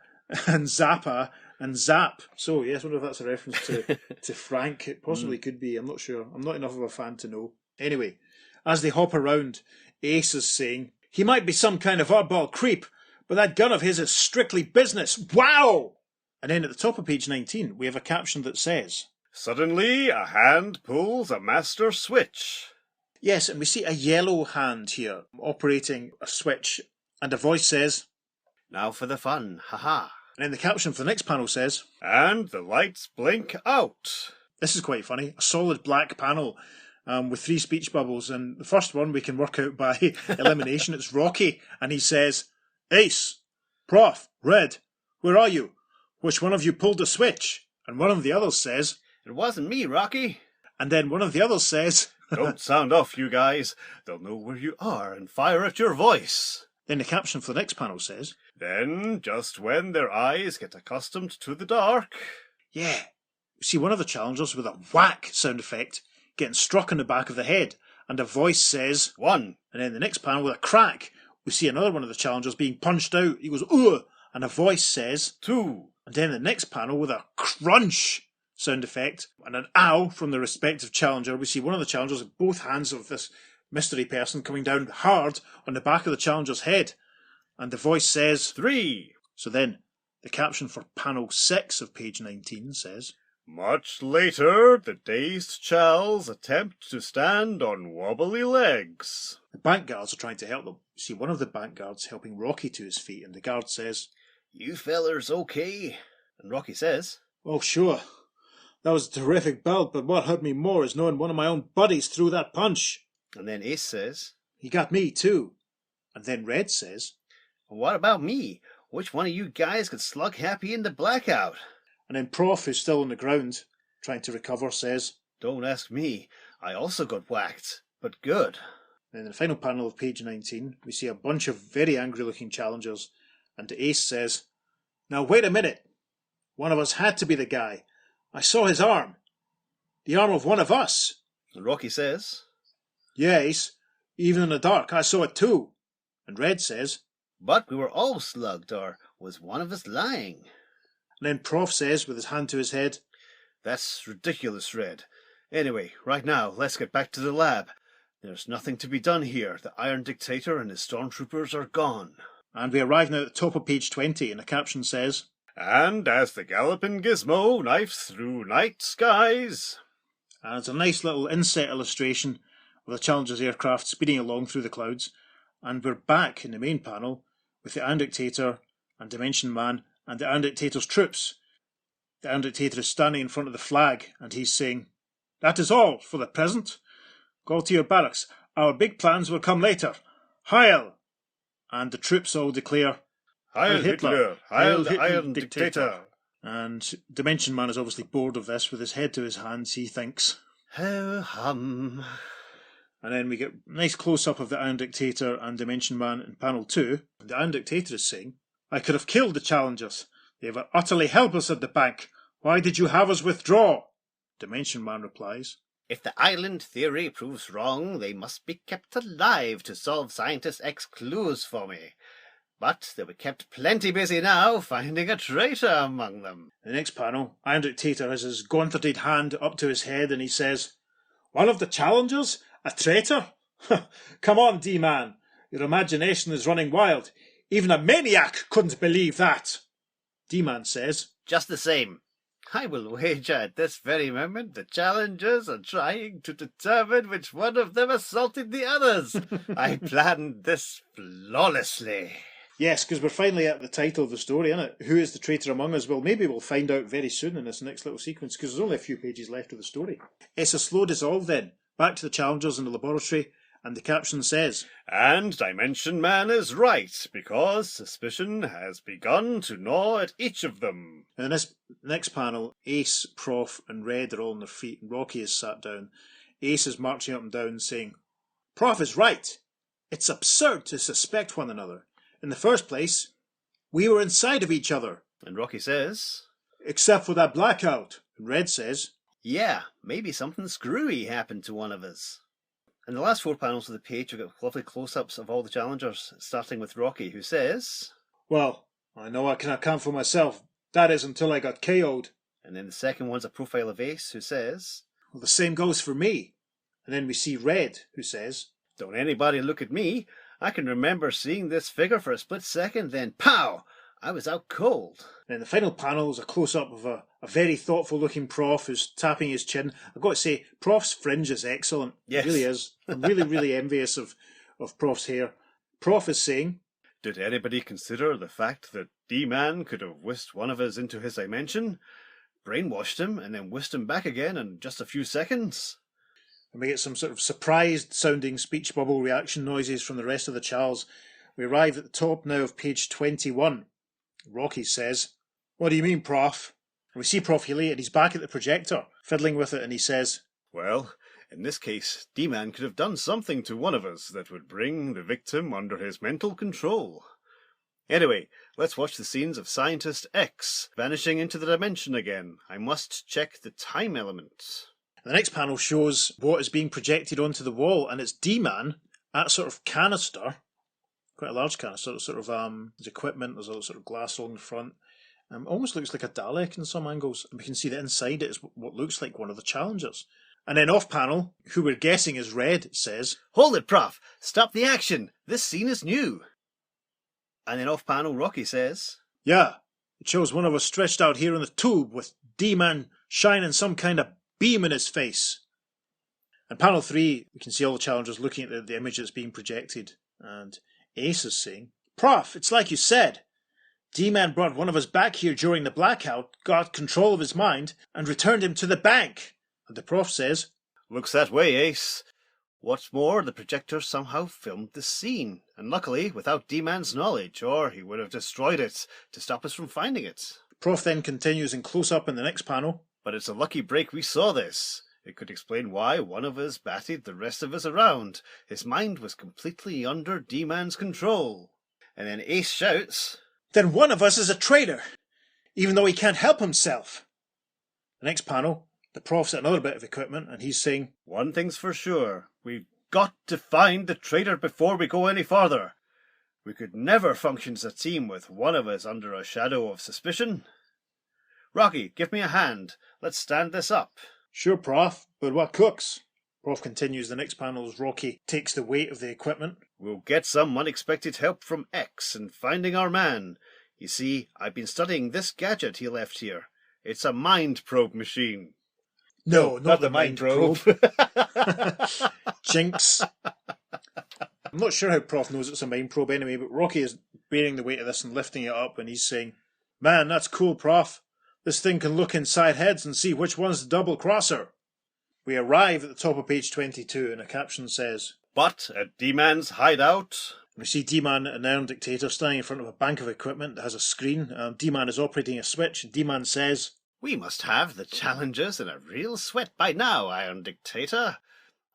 and Zappa and Zap. So yes, I wonder if that's a reference to Frank. It possibly could be, I'm not sure. I'm not enough of a fan to know. Anyway, as they hop around, Ace is saying, "He might be some kind of oddball creep, but that gun of his is strictly business. Wow!" And then at the top of page 19, we have a caption that says, Suddenly, a hand pulls a master switch. yes, and we see a yellow hand here operating a switch, and a voice says, "Now for the fun, haha." and then the caption for the next panel says, And the lights blink out. this is quite funny, a solid black panel with 3 speech bubbles, and the first one we can work out by elimination. It's Rocky, and he says, "Ace, Prof, Red, where are you? Which one of you pulled the switch?" And one of the others says, "It wasn't me, Rocky." and then one of the others says, Don't sound off, you guys. They'll know where you are and fire at your voice. then the caption for the next panel says, Then, just when their eyes get accustomed to the dark, yeah, we see one of the challengers with a whack sound effect getting struck in the back of the head, and a voice says, 1. and then the next panel with a crack, we see another one of the challengers being punched out. He goes, "Ugh," and a voice says, 2. and then the next panel with a crunch sound effect and an ow from the respective challenger. We see one of the challengers with both hands of this mystery person coming down hard on the back of the challenger's head, and the voice says, 3. so then the caption for panel 6 of page 19 says, Much later, the dazed Chals attempt to stand on wobbly legs. the bank guards are trying to help them. You see one of the bank guards helping Rocky to his feet, and the guard says, "You fellers okay?" And Rocky says, "Oh, sure. That was a terrific bout, but what hurt me more is knowing one of my own buddies threw that punch." And then Ace says, "He got me, too." And then Red says, "What about me? Which one of you guys could slug Happy in the blackout?" and then Prof, who's still on the ground, trying to recover, says, "Don't ask me. I also got whacked, but good." And in the final panel of page 19, we see a bunch of very angry-looking challengers, and Ace says, "Now wait a minute. One of us had to be the guy. I saw his arm. The arm of one of us." And Rocky says, "Yeah, Ace. Even in the dark, I saw it too." And Red says, "But we were all slugged, or was one of us lying?" and then Prof says, with his hand to his head, "That's ridiculous, Red. Anyway, right now, let's get back to the lab. There's nothing to be done here. The Iron Dictator and his stormtroopers are gone." and we arrive now at the top of page 20, and the caption says, And as the galloping gizmo knifes through night skies. and it's a nice little inset illustration of the Challenger's aircraft speeding along through the clouds, and we're back in the main panel with the Iron Dictator and Dimension Man and the Iron Dictator's troops. The Iron Dictator is standing in front of the flag, and he's saying, "That is all for the present. Go to your barracks. Our big plans will come later. Heil!" And the troops all declare, Heil Hitler! Heil the Iron Dictator! And Dimension Man is obviously bored of this. With his head to his hands, he thinks. Ho hum. And then we get a nice close-up of the Iron Dictator and Dimension Man in panel 2. The Iron Dictator is saying, "I could have killed the challengers. They were utterly helpless at the bank. Why did you have us withdraw?" Dimension Man replies, "If the island theory proves wrong, they must be kept alive to solve Scientist X clues for me. But they were kept plenty busy now finding a traitor among them." In the next panel, Iron Dictator has his gauntleted hand up to his head and he says, "One of the challengers? A traitor? Come on, D-Man. Your imagination is running wild. Even a maniac couldn't believe that." D-Man says, "Just the same, I will wager at this very moment the challengers are trying to determine which one of them assaulted the others. I planned this flawlessly." Yes, because we're finally at the title of the story, isn't it? Who is the traitor among us? Well, maybe we'll find out very soon in this next little sequence, because there's only a few pages left of the story. It's a slow dissolve then. Back to the challengers in the laboratory, and the caption says, And Dimension Man is right, because suspicion has begun to gnaw at each of them. in this next panel, Ace, Prof, and Red are all on their feet, and Rocky is sat down. Ace is marching up and down, saying, "Prof is right. It's absurd to suspect one another. In the first place, we were inside of each other." And Rocky says, "Except for that blackout." And Red says, "Yeah, maybe something screwy happened to one of us." In the last 4 panels of the page, we've got lovely close-ups of all the challengers, starting with Rocky, who says, "Well, I know I can account for myself. That is until I got KO'd." and then the second one's a profile of Ace, who says, "Well, the same goes for me." And then we see Red, who says, "Don't anybody look at me. I can remember seeing this figure for a split second, then pow! I was out cold." and in the final panel is a close-up of a very thoughtful-looking Prof who's tapping his chin. I've got to say, Prof's fringe is excellent. Yes. It really is. I'm really, really envious of Prof's hair. Prof is saying, Did anybody consider the fact that D-Man could have whisked one of us into his dimension, brainwashed him, and then whisked him back again in just a few seconds? and we get some sort of surprised-sounding speech bubble reaction noises from the rest of the Charles. We arrive at the top now of page 21. Rocky says, "What do you mean, Prof?" And we see Prof Healy, and he's back at the projector, fiddling with it, and he says, Well, in this case, D-Man could have done something to one of us that would bring the victim under his mental control. Anyway, let's watch the scenes of Scientist X vanishing into the dimension again. I must check the time element. The next panel shows what is being projected onto the wall, and it's D-Man at sort of canister, quite a large canister, sort of there's equipment, there's a sort of glass on the front. Almost looks like a Dalek in some angles, and we can see that inside it is what looks like one of the challengers. And then off panel, who we're guessing is Red, says, "Hold it, Prof! Stop the action! This scene is new!" And then off panel, Rocky says, "Yeah, it shows one of us stretched out here in the tube with D-Man shining some kind of beam in his face." And panel 3, we can see all the challengers looking at the image that's being projected, and Ace is saying, "Prof, it's like you said. D-Man brought one of us back here during the blackout, got control of his mind, and returned him to the bank. And the Prof says, Looks that way, Ace. What's more, the projector somehow filmed the scene, and luckily without D-Man's knowledge, or he would have destroyed it to stop us from finding it. The Prof then continues in close-up in the next panel. But it's a lucky break we saw this. It could explain why one of us batted the rest of us around. His mind was completely under D-Man's control. And then Ace shouts, Then one of us is a traitor, even though he can't help himself. The next panel, the Prof's at another bit of equipment, and he's saying, One thing's for sure. We've got to find the traitor before we go any farther. We could never function as a team with one of us under a shadow of suspicion. Rocky, give me a hand. Let's stand this up. Sure, Prof, but what cooks? Prof continues the next panel as Rocky takes the weight of the equipment. We'll get some unexpected help from X in finding our man. You see, I've been studying this gadget he left here. It's a mind probe machine. No, not the mind probe. Jinx. I'm not sure how Prof knows it's a mind probe anyway, but Rocky is bearing the weight of this and lifting it up, and he's saying, Man, that's cool, Prof. This thing can look inside heads and see which one's the double crosser. We arrive at the top of page 22, and a caption says, But at D-Man's hideout... We see D-Man and Iron Dictator standing in front of a bank of equipment that has a screen. D-Man is operating a switch, and D-Man says, We must have the challengers in a real sweat by now, Iron Dictator.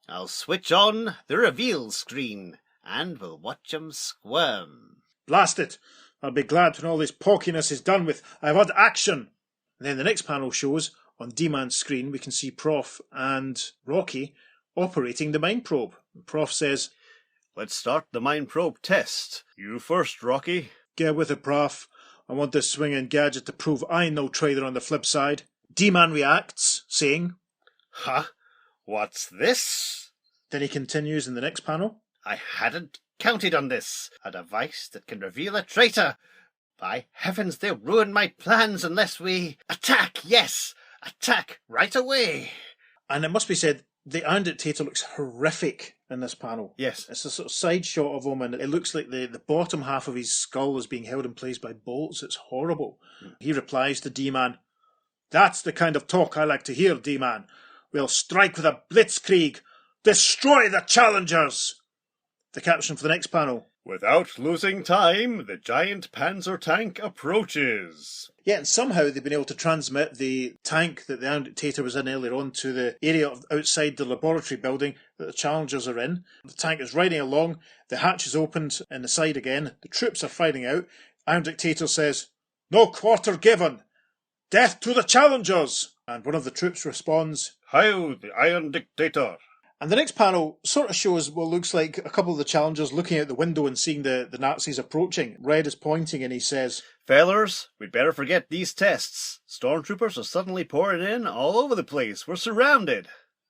I'll switch on the reveal screen, and we'll watch 'em squirm. Blast it! I'll be glad when all this pawkiness is done with. I've had action! And then the next panel shows, on D-Man's screen, we can see Prof and Rocky operating the mind probe. And Prof says, Let's start the mind probe test. You first, Rocky. Get with it, Prof. I want this swinging gadget to prove I'm no traitor on the flip side. D-Man reacts, saying, Huh? What's this? Then he continues in the next panel. I hadn't counted on this. A device that can reveal a traitor. By heavens, they'll ruin my plans unless we... Attack, yes! Attack right away! And it must be said, the Iron Dictator looks horrific in this panel. Yes. It's a sort of side shot of him, and it looks like the bottom half of his skull is being held in place by bolts. It's horrible. He replies to D-Man, That's the kind of talk I like to hear, D-Man. We'll strike with a blitzkrieg. Destroy the challengers! The caption for the next panel. Without losing time, the giant panzer tank approaches. Yeah, and somehow they've been able to transmit the tank that the Iron Dictator was in earlier on to the area outside the laboratory building that the challengers are in. The tank is riding along, the hatch is opened in the side again, the troops are fighting out. Iron Dictator says, No quarter given! Death to the challengers! And one of the troops responds, Hail the Iron Dictator! And the next panel sort of shows what looks like a couple of the challengers looking out the window and seeing the Nazis approaching. Red is pointing and he says, Fellers, we'd better forget these tests. Stormtroopers are suddenly pouring in all over the place. We're surrounded.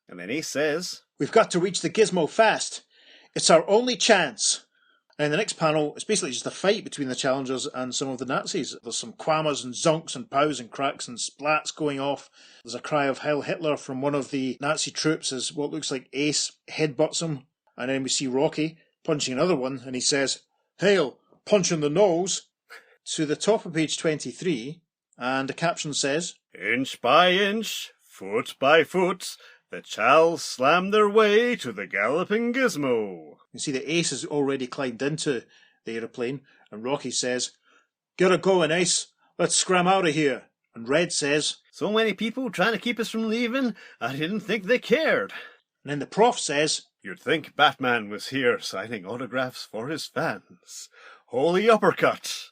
And then he says, We've got to reach the gizmo fast. It's our only chance. And in the next panel, it's basically just a fight between the challengers and some of the Nazis. There's some quammers and zonks and pows and cracks and splats going off. There's a cry of Heil Hitler from one of the Nazi troops as what looks like Ace headbutts him. And then we see Rocky punching another one and he says, Hail, punch in the nose. To the top of page 23, and the caption says, Inch by inch, foot by foot, the Chals slam their way to the galloping gizmo. You can see that Ace has already climbed into the aeroplane, and Rocky says, Get it going, Ace. Let's scram out of here. And Red says, So many people trying to keep us from leaving, I didn't think they cared. And then the Prof says, You'd think Batman was here signing autographs for his fans. Holy uppercut!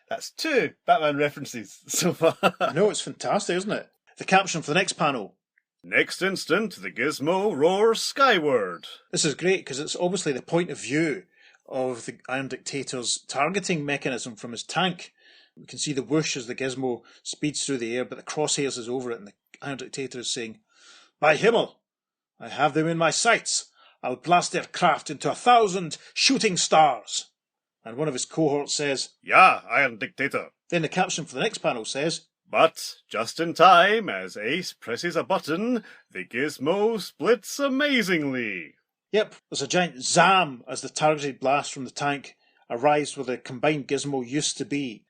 That's 2 Batman references so far. I know, it's fantastic, isn't it? The caption for the next panel. Next instant, the gizmo roars skyward. This is great because it's obviously the point of view of the Iron Dictator's targeting mechanism from his tank. We can see the whoosh as the gizmo speeds through the air, but the crosshairs is over it, and the Iron Dictator is saying, By Himmel, I have them in my sights. I'll blast their craft into 1,000 shooting stars. And one of his cohorts says, Yeah, Iron Dictator. Then the caption for the next panel says, But, just in time, as Ace presses a button, the gizmo splits amazingly. Yep, there's a giant zam as the targeted blast from the tank arrives where the combined gizmo used to be.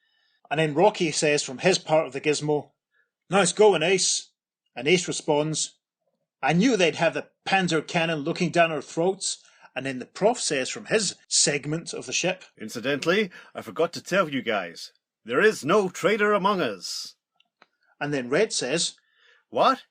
And then Rocky says from his part of the gizmo, "Nice going, Ace." And Ace responds, "I knew they'd have the Panzer cannon looking down our throats." And then the Prof says from his segment of the ship, Incidentally, I forgot to tell you guys, there is no traitor among us. and then Red says, What?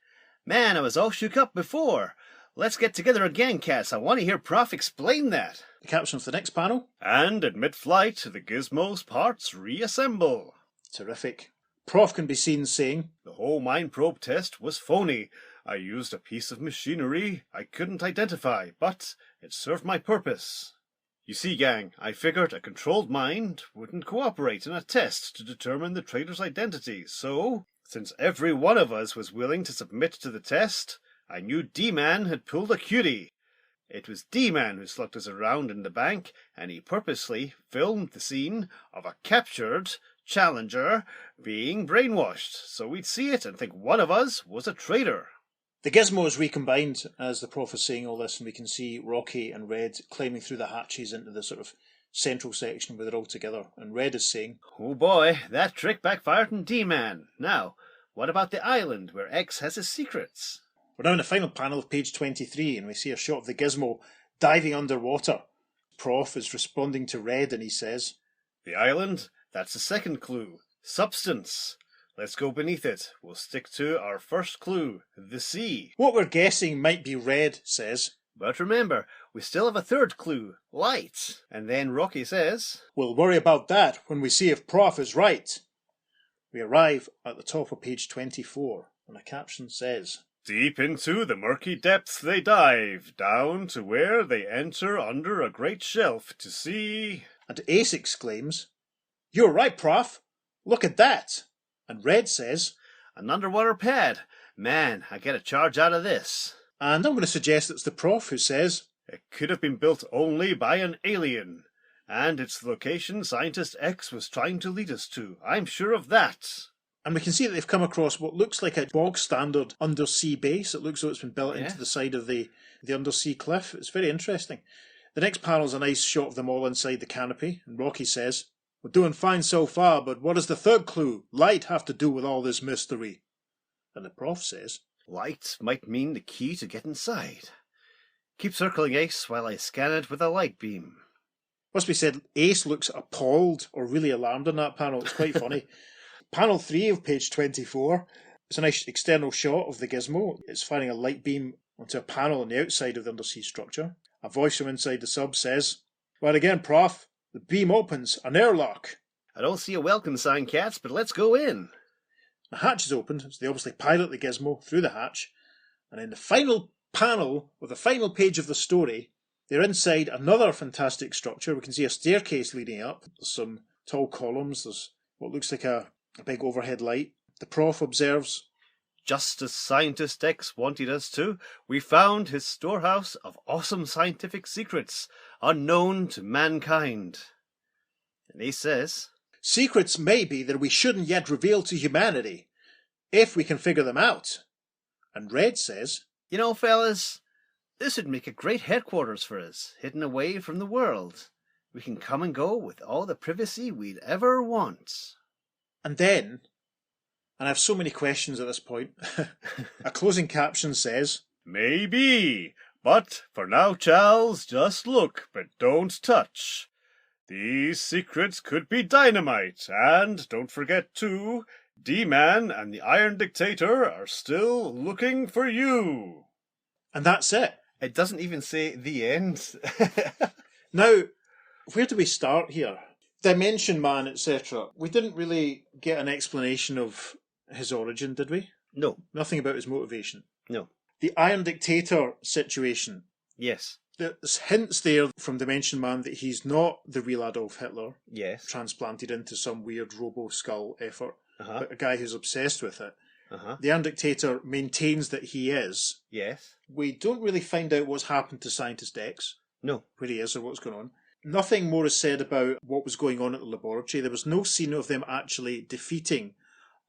Man, I was all shook up before. Let's get together again, cats. I want to hear Prof explain that. the caption for the next panel, And at mid-flight, the gizmo's parts reassemble. terrific. Prof can be seen saying, The whole mind probe test was phony. I used a piece of machinery I couldn't identify, but it served my purpose. You see, gang, I figured a controlled mind wouldn't cooperate in a test to determine the traitor's identity, so, since every one of us was willing to submit to the test, I knew D-Man had pulled a cutie. It was D-Man who slugged us around in the bank, and he purposely filmed the scene of a captured challenger being brainwashed, so we'd see it and think one of us was a traitor. the gizmo is recombined as the Prof is saying all this, and we can see Rocky and Red climbing through the hatches into the sort of central section where they're all together. And Red is saying, Oh boy, that trick backfired on D-Man. Now, what about the island where X has his secrets? we're now in the final panel of page 23, and we see a shot of the gizmo diving underwater. Prof is responding to Red, and he says, The island? That's the second clue. Substance. Let's go beneath it. We'll stick to our first clue, the sea. what we're guessing might be Red says, But remember, we still have a third clue, light. And then Rocky says, "We'll worry about that when we see if Prof is right." We arrive at the top of page 24, and a caption says, Deep into the murky depths they dive, down to where they enter under a great shelf to see... and Ace exclaims, "You're right, Prof. Look at that." And Red says, an underwater pad. Man, I get a charge out of this. and I'm going to suggest it's the Prof who says, It could have been built only by an alien. And it's the location Scientist X was trying to lead us to. I'm sure of that. and we can see that they've come across what looks like a bog standard undersea base. It looks as though it's been built Yeah. into the side of the undersea cliff. It's very interesting. The next panel is a nice shot of them all inside the canopy, and Rocky says, "We're doing fine so far, but what does the third clue, light, have to do with all this mystery?" And the Prof says, Light might mean the key to get inside. Keep circling Ace while I scan it with a light beam. must be said, Ace looks appalled or really alarmed in that panel. It's quite funny. Panel 3 of page 24. It's a nice external shot of the gizmo. It's firing a light beam onto a panel on the outside of the undersea structure. A voice from inside the sub says, "Right again, Prof. The beam opens, an airlock." I don't see a welcome sign, cats, but let's go in. The hatch is opened, so they obviously pilot the gizmo through the hatch. And in the final panel, or the final page of the story, they're inside another fantastic structure. We can see a staircase leading up. There's some tall columns. There's what looks like a big overhead light. The Prof observes, Just as Scientist X wanted us to, we found his storehouse of awesome scientific secrets, unknown to mankind. And he says, "Secrets maybe that we shouldn't yet reveal to humanity, if we can figure them out." And Red says, You know, fellas, this would make a great headquarters for us, hidden away from the world. We can come and go with all the privacy we'd ever want. and then, and I have so many questions at this point, a closing caption says, Maybe. But for now, Charles, just look, but don't touch. These secrets could be dynamite, and don't forget too, D-Man and the Iron Dictator are still looking for you. and that's it. It doesn't even say the end. Now, where do we start here? Dimension Man, etc. We didn't really get an explanation of his origin, did we? No. Nothing about his motivation. No. The Iron Dictator situation. Yes. There's hints there from Dimension Man that he's not the real Adolf Hitler, Yes. transplanted into some weird robo-skull effort, Uh-huh. but a guy who's obsessed with it. Uh-huh. The Iron Dictator maintains that he is. Yes. We don't really find out what's happened to Scientist X, No. where he is or what's going on. Nothing more is said about what was going on at the laboratory. There was no scene of them actually defeating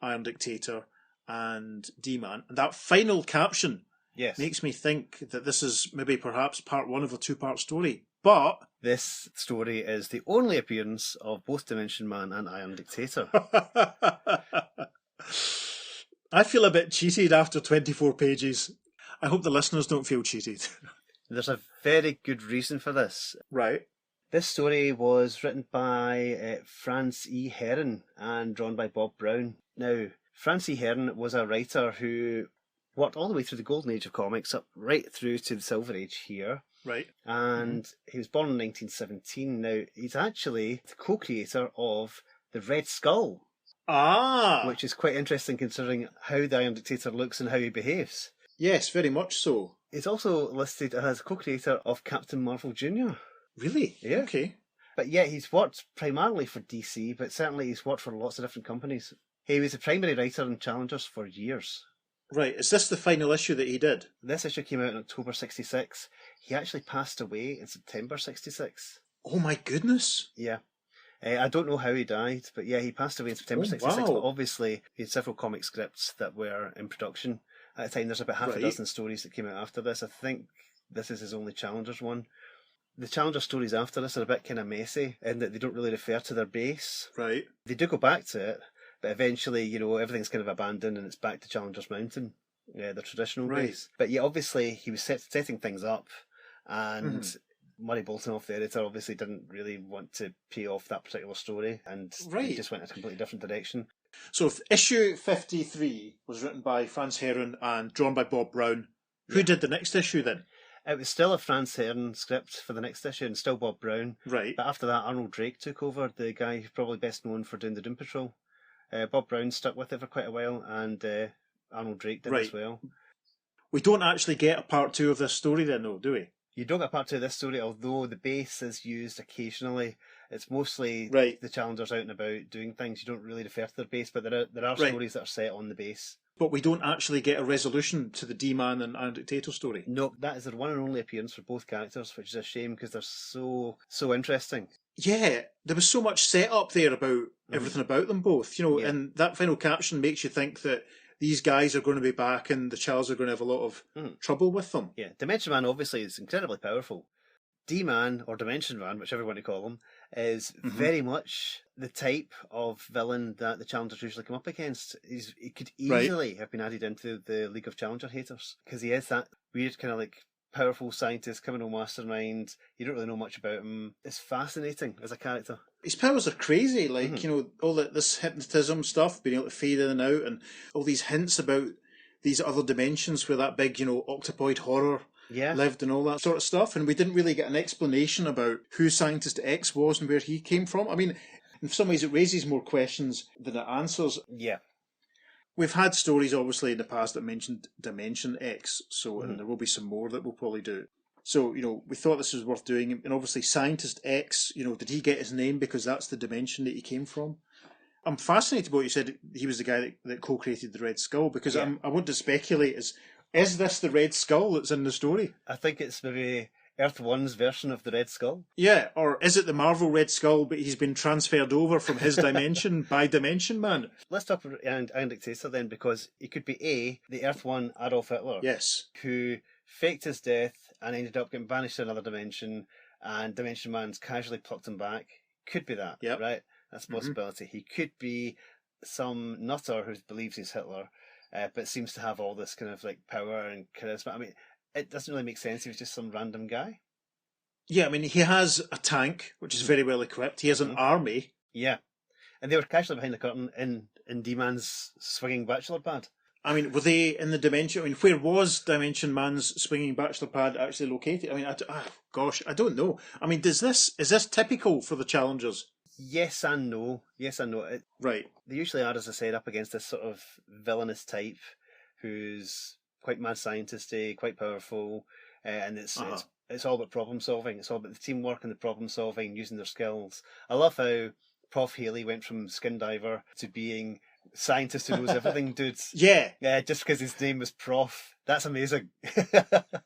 Iron Dictator and D-Man. And that final caption Yes. makes me think that this is maybe perhaps part one of a two-part story. But This story is the only appearance of both Dimension Man and Iron Dictator. I feel a bit cheated after 24 pages. I hope the listeners don't feel cheated. There's a very good reason for this. Right. This story was written by Franz E. Herron and drawn by Bob Brown. Now, Franz E. Herron was a writer who worked all the way through the golden age of comics up right through to the silver age here. Right. And he was born in 1917. Now, he's actually the co-creator of the Red Skull, Ah! which is quite interesting considering how the Iron Dictator looks and how he behaves. Yes, very much so. He's also listed as co-creator of Captain Marvel Jr. Really? Yeah. Okay. But yeah, he's worked primarily for DC, but certainly he's worked for lots of different companies. He was a primary writer on Challengers for years. Right. Is this the final issue that he did? This issue came out in October 66. He actually passed away in September 66. Oh my goodness. Yeah. I don't know how he died, but yeah, he passed away in September 66. wow. But obviously, he had several comic scripts that were in production at the time. There's about half a Right. dozen stories that came out after this. I think this is his only Challengers one. The Challenger stories after this are a bit kind of messy in that they don't really refer to their base. Right. They do go back to it, but eventually, everything's kind of abandoned and it's back to Challenger's Mountain, the traditional Right. base. But yeah, obviously, he was setting things up, and Murray Boltinoff, the editor, obviously didn't really want to pay off that particular story, and he Right. just went a completely different direction. So if issue 53 was written by Franz Herron and drawn by Bob Brown. Who Yeah. did the next issue then? It was still a Franz Herron script for the next issue, and still Bob Brown. Right. But after that, Arnold Drake took over, the guy who's probably best known for doing the Doom Patrol. Bob Brown stuck with it for quite a while, and Arnold Drake did as Right. well. We don't actually get a part 2 of this story then, though, do we? You don't get part 2 of this story, although the base is used occasionally. It's mostly Right. the Challengers out and about doing things. You don't really refer to their base, but there are Right. stories that are set on the base. But we don't actually get a resolution to the D-Man and Iron Dictator story. No, that is their one and only appearance for both characters, which is a shame because they're so interesting. Yeah, there was so much set up there about everything about them both, Yeah. and that final caption makes you think that these guys are going to be back and the Charles are going to have a lot of trouble with them. Yeah, Dimension Man obviously is incredibly powerful. D-Man, or Dimension Man, whichever you want to call him, is very much the type of villain that the Challengers usually come up against. He could easily have been added into the League of Challenger Haters, because he is that weird kind of like powerful scientist, criminal mastermind. You don't really know much about him. It's fascinating as a character. His powers are crazy, like, all this hypnotism stuff, being able to fade in and out, and all these hints about these other dimensions where that big, octopoid horror Yeah. lived and all that sort of stuff. And we didn't really get an explanation about who Scientist X was and where he came from. I mean, in some ways it raises more questions than it answers. Yeah. We've had stories, obviously, in the past that mentioned Dimension X, so and there will be some more that we'll probably do. So, we thought this was worth doing. And obviously, Scientist X, did he get his name because that's the dimension that he came from? I'm fascinated by what you said. He was the guy that co-created the Red Skull, because Yeah. I want to speculate, is this the Red Skull that's in the story? I think it's maybe Earth One's version of the Red Skull. Yeah, or is it the Marvel Red Skull, but he's been transferred over from his dimension by Dimension Man? Let's talk about Iron Dictator then, because he could be the Earth One Adolf Hitler, Yes. who faked his death and ended up getting banished to another dimension, and Dimension Man's casually plucked him back. Could be that, Yep. right? That's a possibility. He could be some nutter who believes he's Hitler, but seems to have all this kind of like power and charisma. I mean, it doesn't really make sense. He was just some random guy. Yeah, I mean, he has a tank, which is very well equipped. He has an army. Yeah. And they were casually behind the curtain in D-Man's swinging bachelor pad. I mean, were they in the dimension? I mean, where was Dimension Man's swinging bachelor pad actually located? I mean, I don't know. I mean, is this typical for the Challengers? Yes and no. Yes and no. Right. They usually are, as I said, up against this sort of villainous type who's quite mad scientisty, quite powerful, and it's all about problem solving. It's all about the teamwork and the problem solving, using their skills. I love how Prof. Haley went from skin diver to being scientist who knows everything, dude. Yeah. Yeah, just because his name was Prof. That's amazing.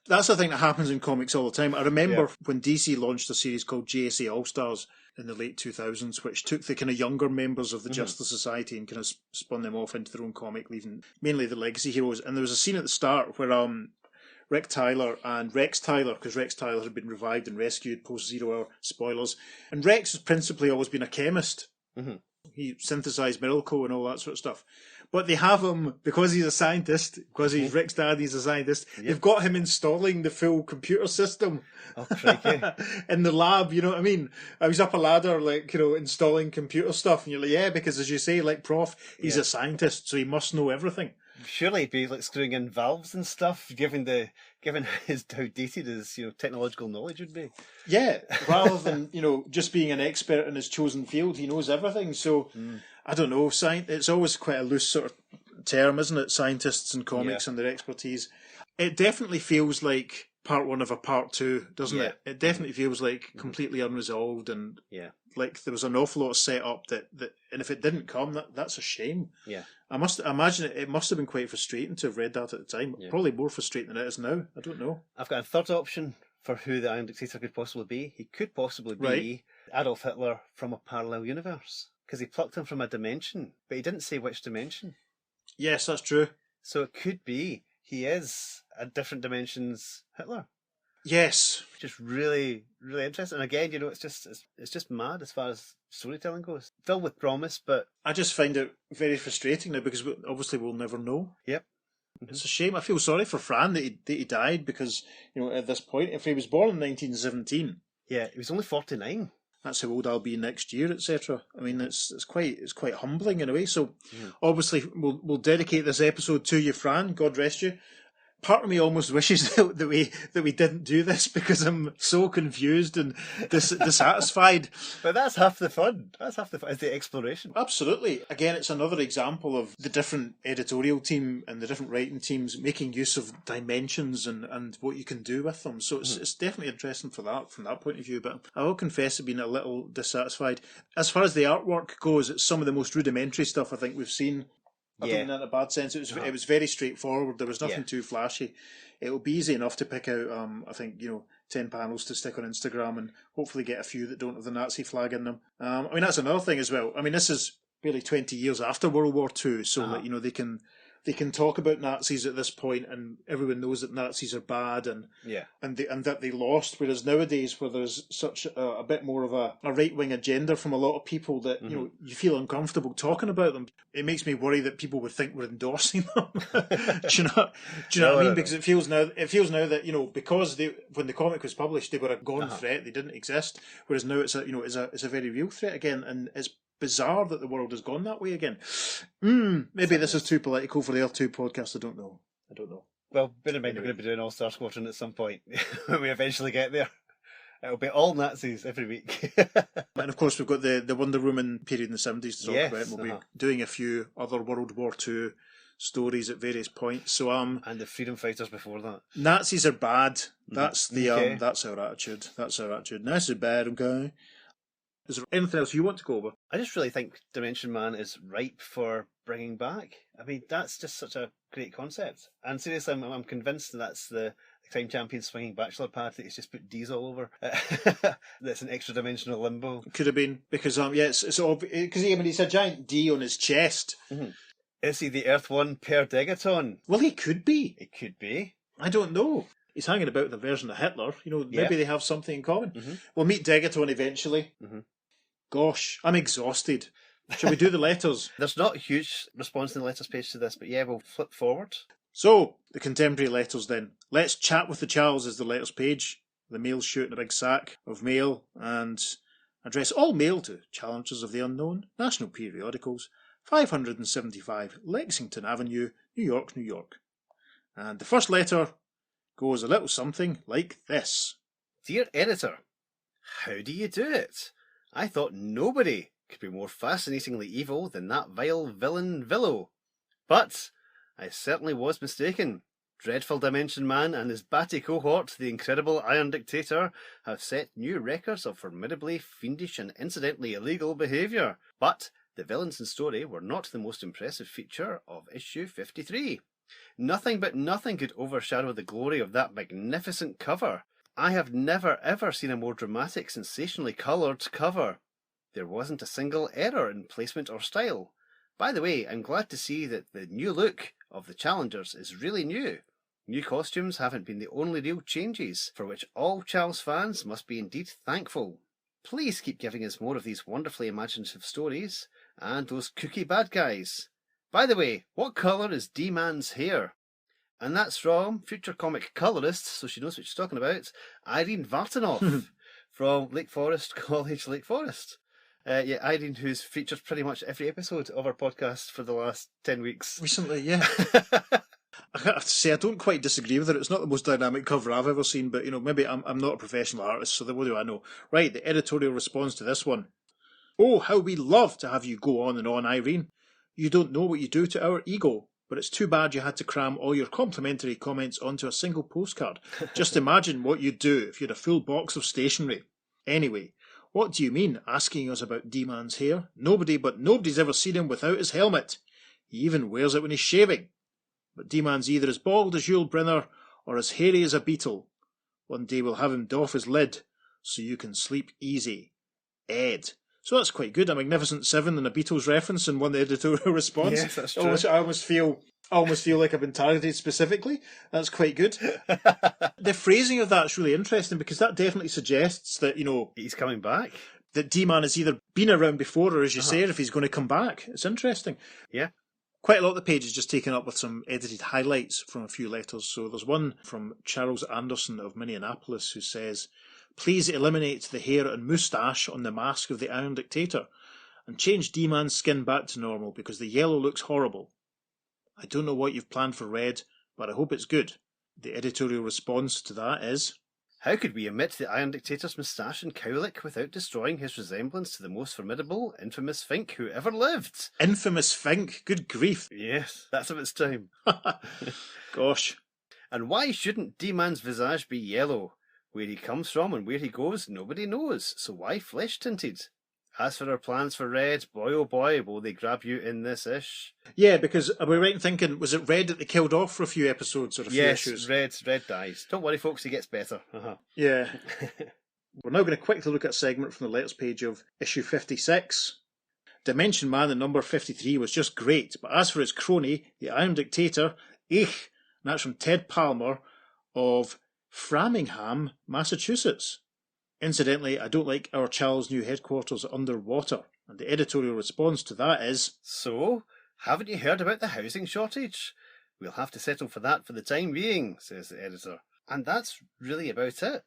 That's the thing that happens in comics all the time. I remember when DC launched a series called JSA All-Stars in the late 2000s, which took the kind of younger members of the Justice Society and kind of spun them off into their own comic, leaving mainly the legacy heroes. And there was a scene at the start where Rick Tyler and Rex Tyler, because Rex Tyler had been revived and rescued post-Zero Hour, spoilers. And Rex has principally always been a chemist. Mhm. He synthesised Miracle and all that sort of stuff. But they have him, because he's a scientist, because he's Rick's dad, he's a scientist, they've got him installing the full computer system Oh, crikey. in the lab, you know what I mean? I was up a ladder, like, you know, installing computer stuff, and you're like, yeah, because as you say, like Prof, he's a scientist, so he must know everything. Surely he'd be like screwing in valves and stuff, given his how dated his technological knowledge would be. Yeah, rather than, you know, just being an expert in his chosen field, he knows everything. So, I don't know, it's always quite a loose sort of term, isn't it? Scientists and comics and their expertise. It definitely feels like part one of a part two, doesn't it? It definitely feels like completely unresolved, and like there was an awful lot of set up that and if it didn't come, that's a shame. Yeah. I must imagine it must have been quite frustrating to have read that at the time. Yeah. Probably more frustrating than it is now. I don't know. I've got a third option for who the Iron Dictator could possibly be. He could possibly be Adolf Hitler from a parallel universe, because he plucked him from a dimension, but he didn't say which dimension. Yes, that's true. So it could be he is a different dimension's Hitler. Yes. Which is really, really interesting. And again, it's just mad as far as storytelling goes. Filled with promise, but I just find it very frustrating now, because obviously we'll never know. Yep. It's a shame. I feel sorry for Fran that he died, because, you know, at this point, if he was born in 1917, yeah, he was only 49. that's how old I'll be next year, etc. I mean, it's quite humbling in a way. So, obviously, we'll dedicate this episode to you, Fran. God rest you. Part of me almost wishes that we didn't do this, because I'm so confused and dissatisfied. But that's half the fun. That's half the fun, is the exploration. Absolutely. Again, it's another example of the different editorial team and the different writing teams making use of dimensions and what you can do with them. So it's definitely interesting from that point of view. But I will confess to being a little dissatisfied. As far as the artwork goes, it's some of the most rudimentary stuff I think we've seen. I don't mean that in a bad sense. It was very straightforward. There was nothing too flashy. It will be easy enough to pick out, I think, 10 panels to stick on Instagram and hopefully get a few that don't have the Nazi flag in them. I mean, that's another thing as well. I mean, this is barely 20 years after World War II, so they can talk about Nazis at this point, and everyone knows that Nazis are bad and that they lost. Whereas nowadays, where there's such a bit more of a right-wing agenda from a lot of people that you feel uncomfortable talking about them, it makes me worry that people would think we're endorsing them. do you know what I mean? Because it feels now that because when the comic was published, they were a gone threat, they didn't exist. Whereas now it's a very real threat again, and it's bizarre that the world has gone that way again. Maybe this is too political for the R2 podcast. I don't know. Well, bear in mind we're going to be doing All-Star Squadron at some point when we eventually get there. It'll be all Nazis every week. And of course, we've got the Wonder Woman period in the 70s to talk about. We'll be doing a few other World War II stories at various points. So and the freedom fighters before that. Nazis are bad. That's that's our attitude. Nazis are bad. Okay. Is there anything else you want to go over? I just really think Dimension Man is ripe for bringing back. I mean, that's just such a great concept. And seriously, I'm convinced that's the time champion swinging bachelor pad that he's just put D's all over. That's an extra dimensional limbo. Could have been, because it's because he's a giant D on his chest. Is he the Earth One Per Degaton? Well, he could be. It could be. I don't know. He's hanging about with a version of Hitler. Maybe they have something in common. We'll meet Degaton eventually. Gosh, I'm exhausted. Shall we do the letters? There's not a huge response in the letters page to this, but we'll flip forward. So, the contemporary letters then. Let's chat with the Charles is the letters page. The mail's shooting a big sack of mail, and address all mail to Challengers of the Unknown, National Periodicals, 575 Lexington Avenue, New York, New York. And the first letter goes a little something like this. Dear Editor, how do you do it? I thought nobody could be more fascinatingly evil than that vile villain Villo. But I certainly was mistaken. Dreadful Dimension Man and his batty cohort, the incredible Iron Dictator, have set new records of formidably fiendish and incidentally illegal behaviour. But the villains in story were not the most impressive feature of issue 53. Nothing but nothing could overshadow the glory of that magnificent cover. I have never ever seen a more dramatic, sensationally coloured cover. There wasn't a single error in placement or style. By the way, I'm glad to see that the new look of the Challengers is really new. New costumes haven't been the only real changes, for which all Charles fans must be indeed thankful. Please keep giving us more of these wonderfully imaginative stories, and those kooky bad guys. By the way, what colour is D-Man's hair? And that's from future comic colourist, so she knows what she's talking about, Irene Vartanoff from Lake Forest College, Lake Forest. Irene, who's featured pretty much every episode of our podcast for the last 10 weeks. Recently, yeah. I have to say, I don't quite disagree with her. It's not the most dynamic cover I've ever seen, but, maybe I'm not a professional artist, so what do I know? Right, the editorial response to this one. Oh, how we love to have you go on and on, Irene. You don't know what you do to our ego, but it's too bad you had to cram all your complimentary comments onto a single postcard. Just imagine what you'd do if you had a full box of stationery. Anyway, what do you mean, asking us about D-Man's hair? Nobody's ever seen him without his helmet. He even wears it when he's shaving. But D-Man's either as bald as Yul Brynner or as hairy as a beetle. One day we'll have him doff his lid, so you can sleep easy. Ed. So that's quite good. A Magnificent Seven and a Beatles reference in one editorial response. Yes, that's true. I almost feel like I've been targeted specifically. That's quite good. The phrasing of that's really interesting because that definitely suggests that, He's coming back. that D-Man has either been around before or, as you say, if he's going to come back. It's interesting. Yeah. Quite a lot of the page is just taken up with some edited highlights from a few letters. So there's one from Charles Anderson of Minneapolis who says, please eliminate the hair and moustache on the mask of the Iron Dictator and change D-Man's skin back to normal because the yellow looks horrible. I don't know what you've planned for Red, but I hope it's good. The editorial response to that is, how could we omit the Iron Dictator's moustache and cowlick without destroying his resemblance to the most formidable, infamous Fink who ever lived? infamous Fink? Good grief. Yes, that's of its time. Gosh. And why shouldn't D-Man's visage be yellow? Where he comes from and where he goes, nobody knows, so why flesh-tinted? As for our plans for Red, boy oh boy, will they grab you in this ish. Yeah, because are we right in thinking, was it Red that they killed off for a few episodes or a few issues? Yes, Red dies. Don't worry folks, he gets better. Yeah. We're now going to quickly look at a segment from the letters page of issue 56. Dimension Man in number 53 was just great, but as for his crony, the Iron Dictator, and that's from Ted Palmer of Framingham, Massachusetts. Incidentally, I don't like our Charles' new headquarters underwater, and the editorial response to that is, so, haven't you heard about the housing shortage? We'll have to settle for that for the time being, says the editor. And that's really about it.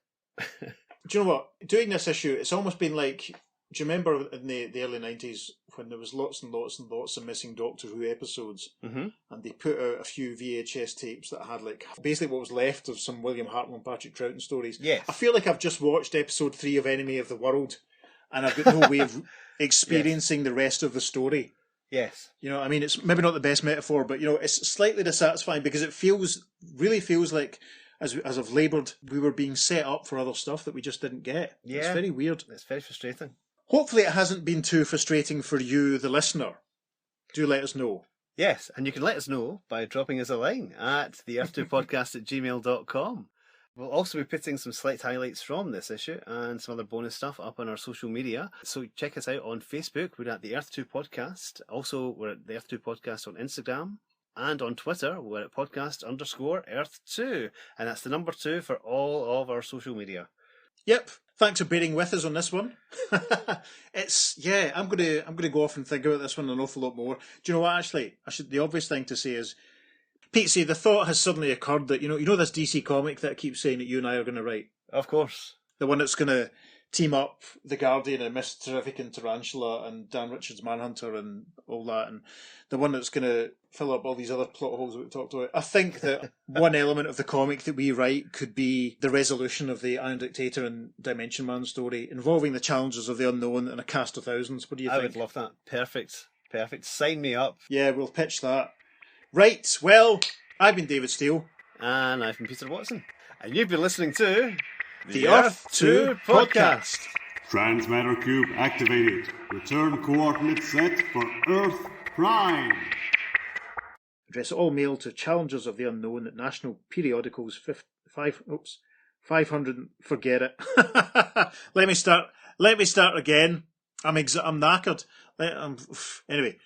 do you know what? Doing this issue, it's almost been like, do you remember in the early 90s when there was lots and lots and lots of missing Doctor Who episodes, and they put out a few VHS tapes that had basically what was left of some William Hartnell and Patrick Troughton stories? Yes. I feel like I've just watched episode 3 of Enemy of the World, and I've got no way of experiencing the rest of the story. Yes. I mean, it's maybe not the best metaphor, but, it's slightly dissatisfying because it really feels like, as I've laboured, we were being set up for other stuff that we just didn't get. Yeah. It's very weird. It's very frustrating. Hopefully it hasn't been too frustrating for you, the listener. Do let us know. Yes, and you can let us know by dropping us a line at theearth2podcast@gmail.com. We'll also be putting some select highlights from this issue and some other bonus stuff up on our social media. So check us out on Facebook. We're at the Earth2 Podcast. Also, we're at the Earth2 Podcast on Instagram. And on Twitter, we're at podcast_Earth2. And that's the number 2 for all of our social media. Yep. Thanks for bearing with us on this one. I'm gonna go off and think about this one an awful lot more. Do you know what? Actually, the obvious thing to say is, Pete, the thought has suddenly occurred that you know this DC comic that I keep saying that you and I are going to write. Of course, the one that's going to team up the Guardian and Miss Terrific and Tarantula and Dan Richards Manhunter and all that, and the one that's going to fill up all these other plot holes that we talked about. I think that one element of the comic that we write could be the resolution of the Iron Dictator and Dimension Man story involving the challenges of the unknown and a cast of thousands. What do you think? I would love that. Perfect. Sign me up. Yeah, we'll pitch that. Right, well, I've been David Steele. And I've been Peter Watson. And you've been listening to the Earth 2 Podcast. Transmatter Cube activated. Return coordinates set for Earth Prime. Address all mail to Challengers of the Unknown at National Periodicals 500. Forget it. Let me start again. I'm knackered. Anyway,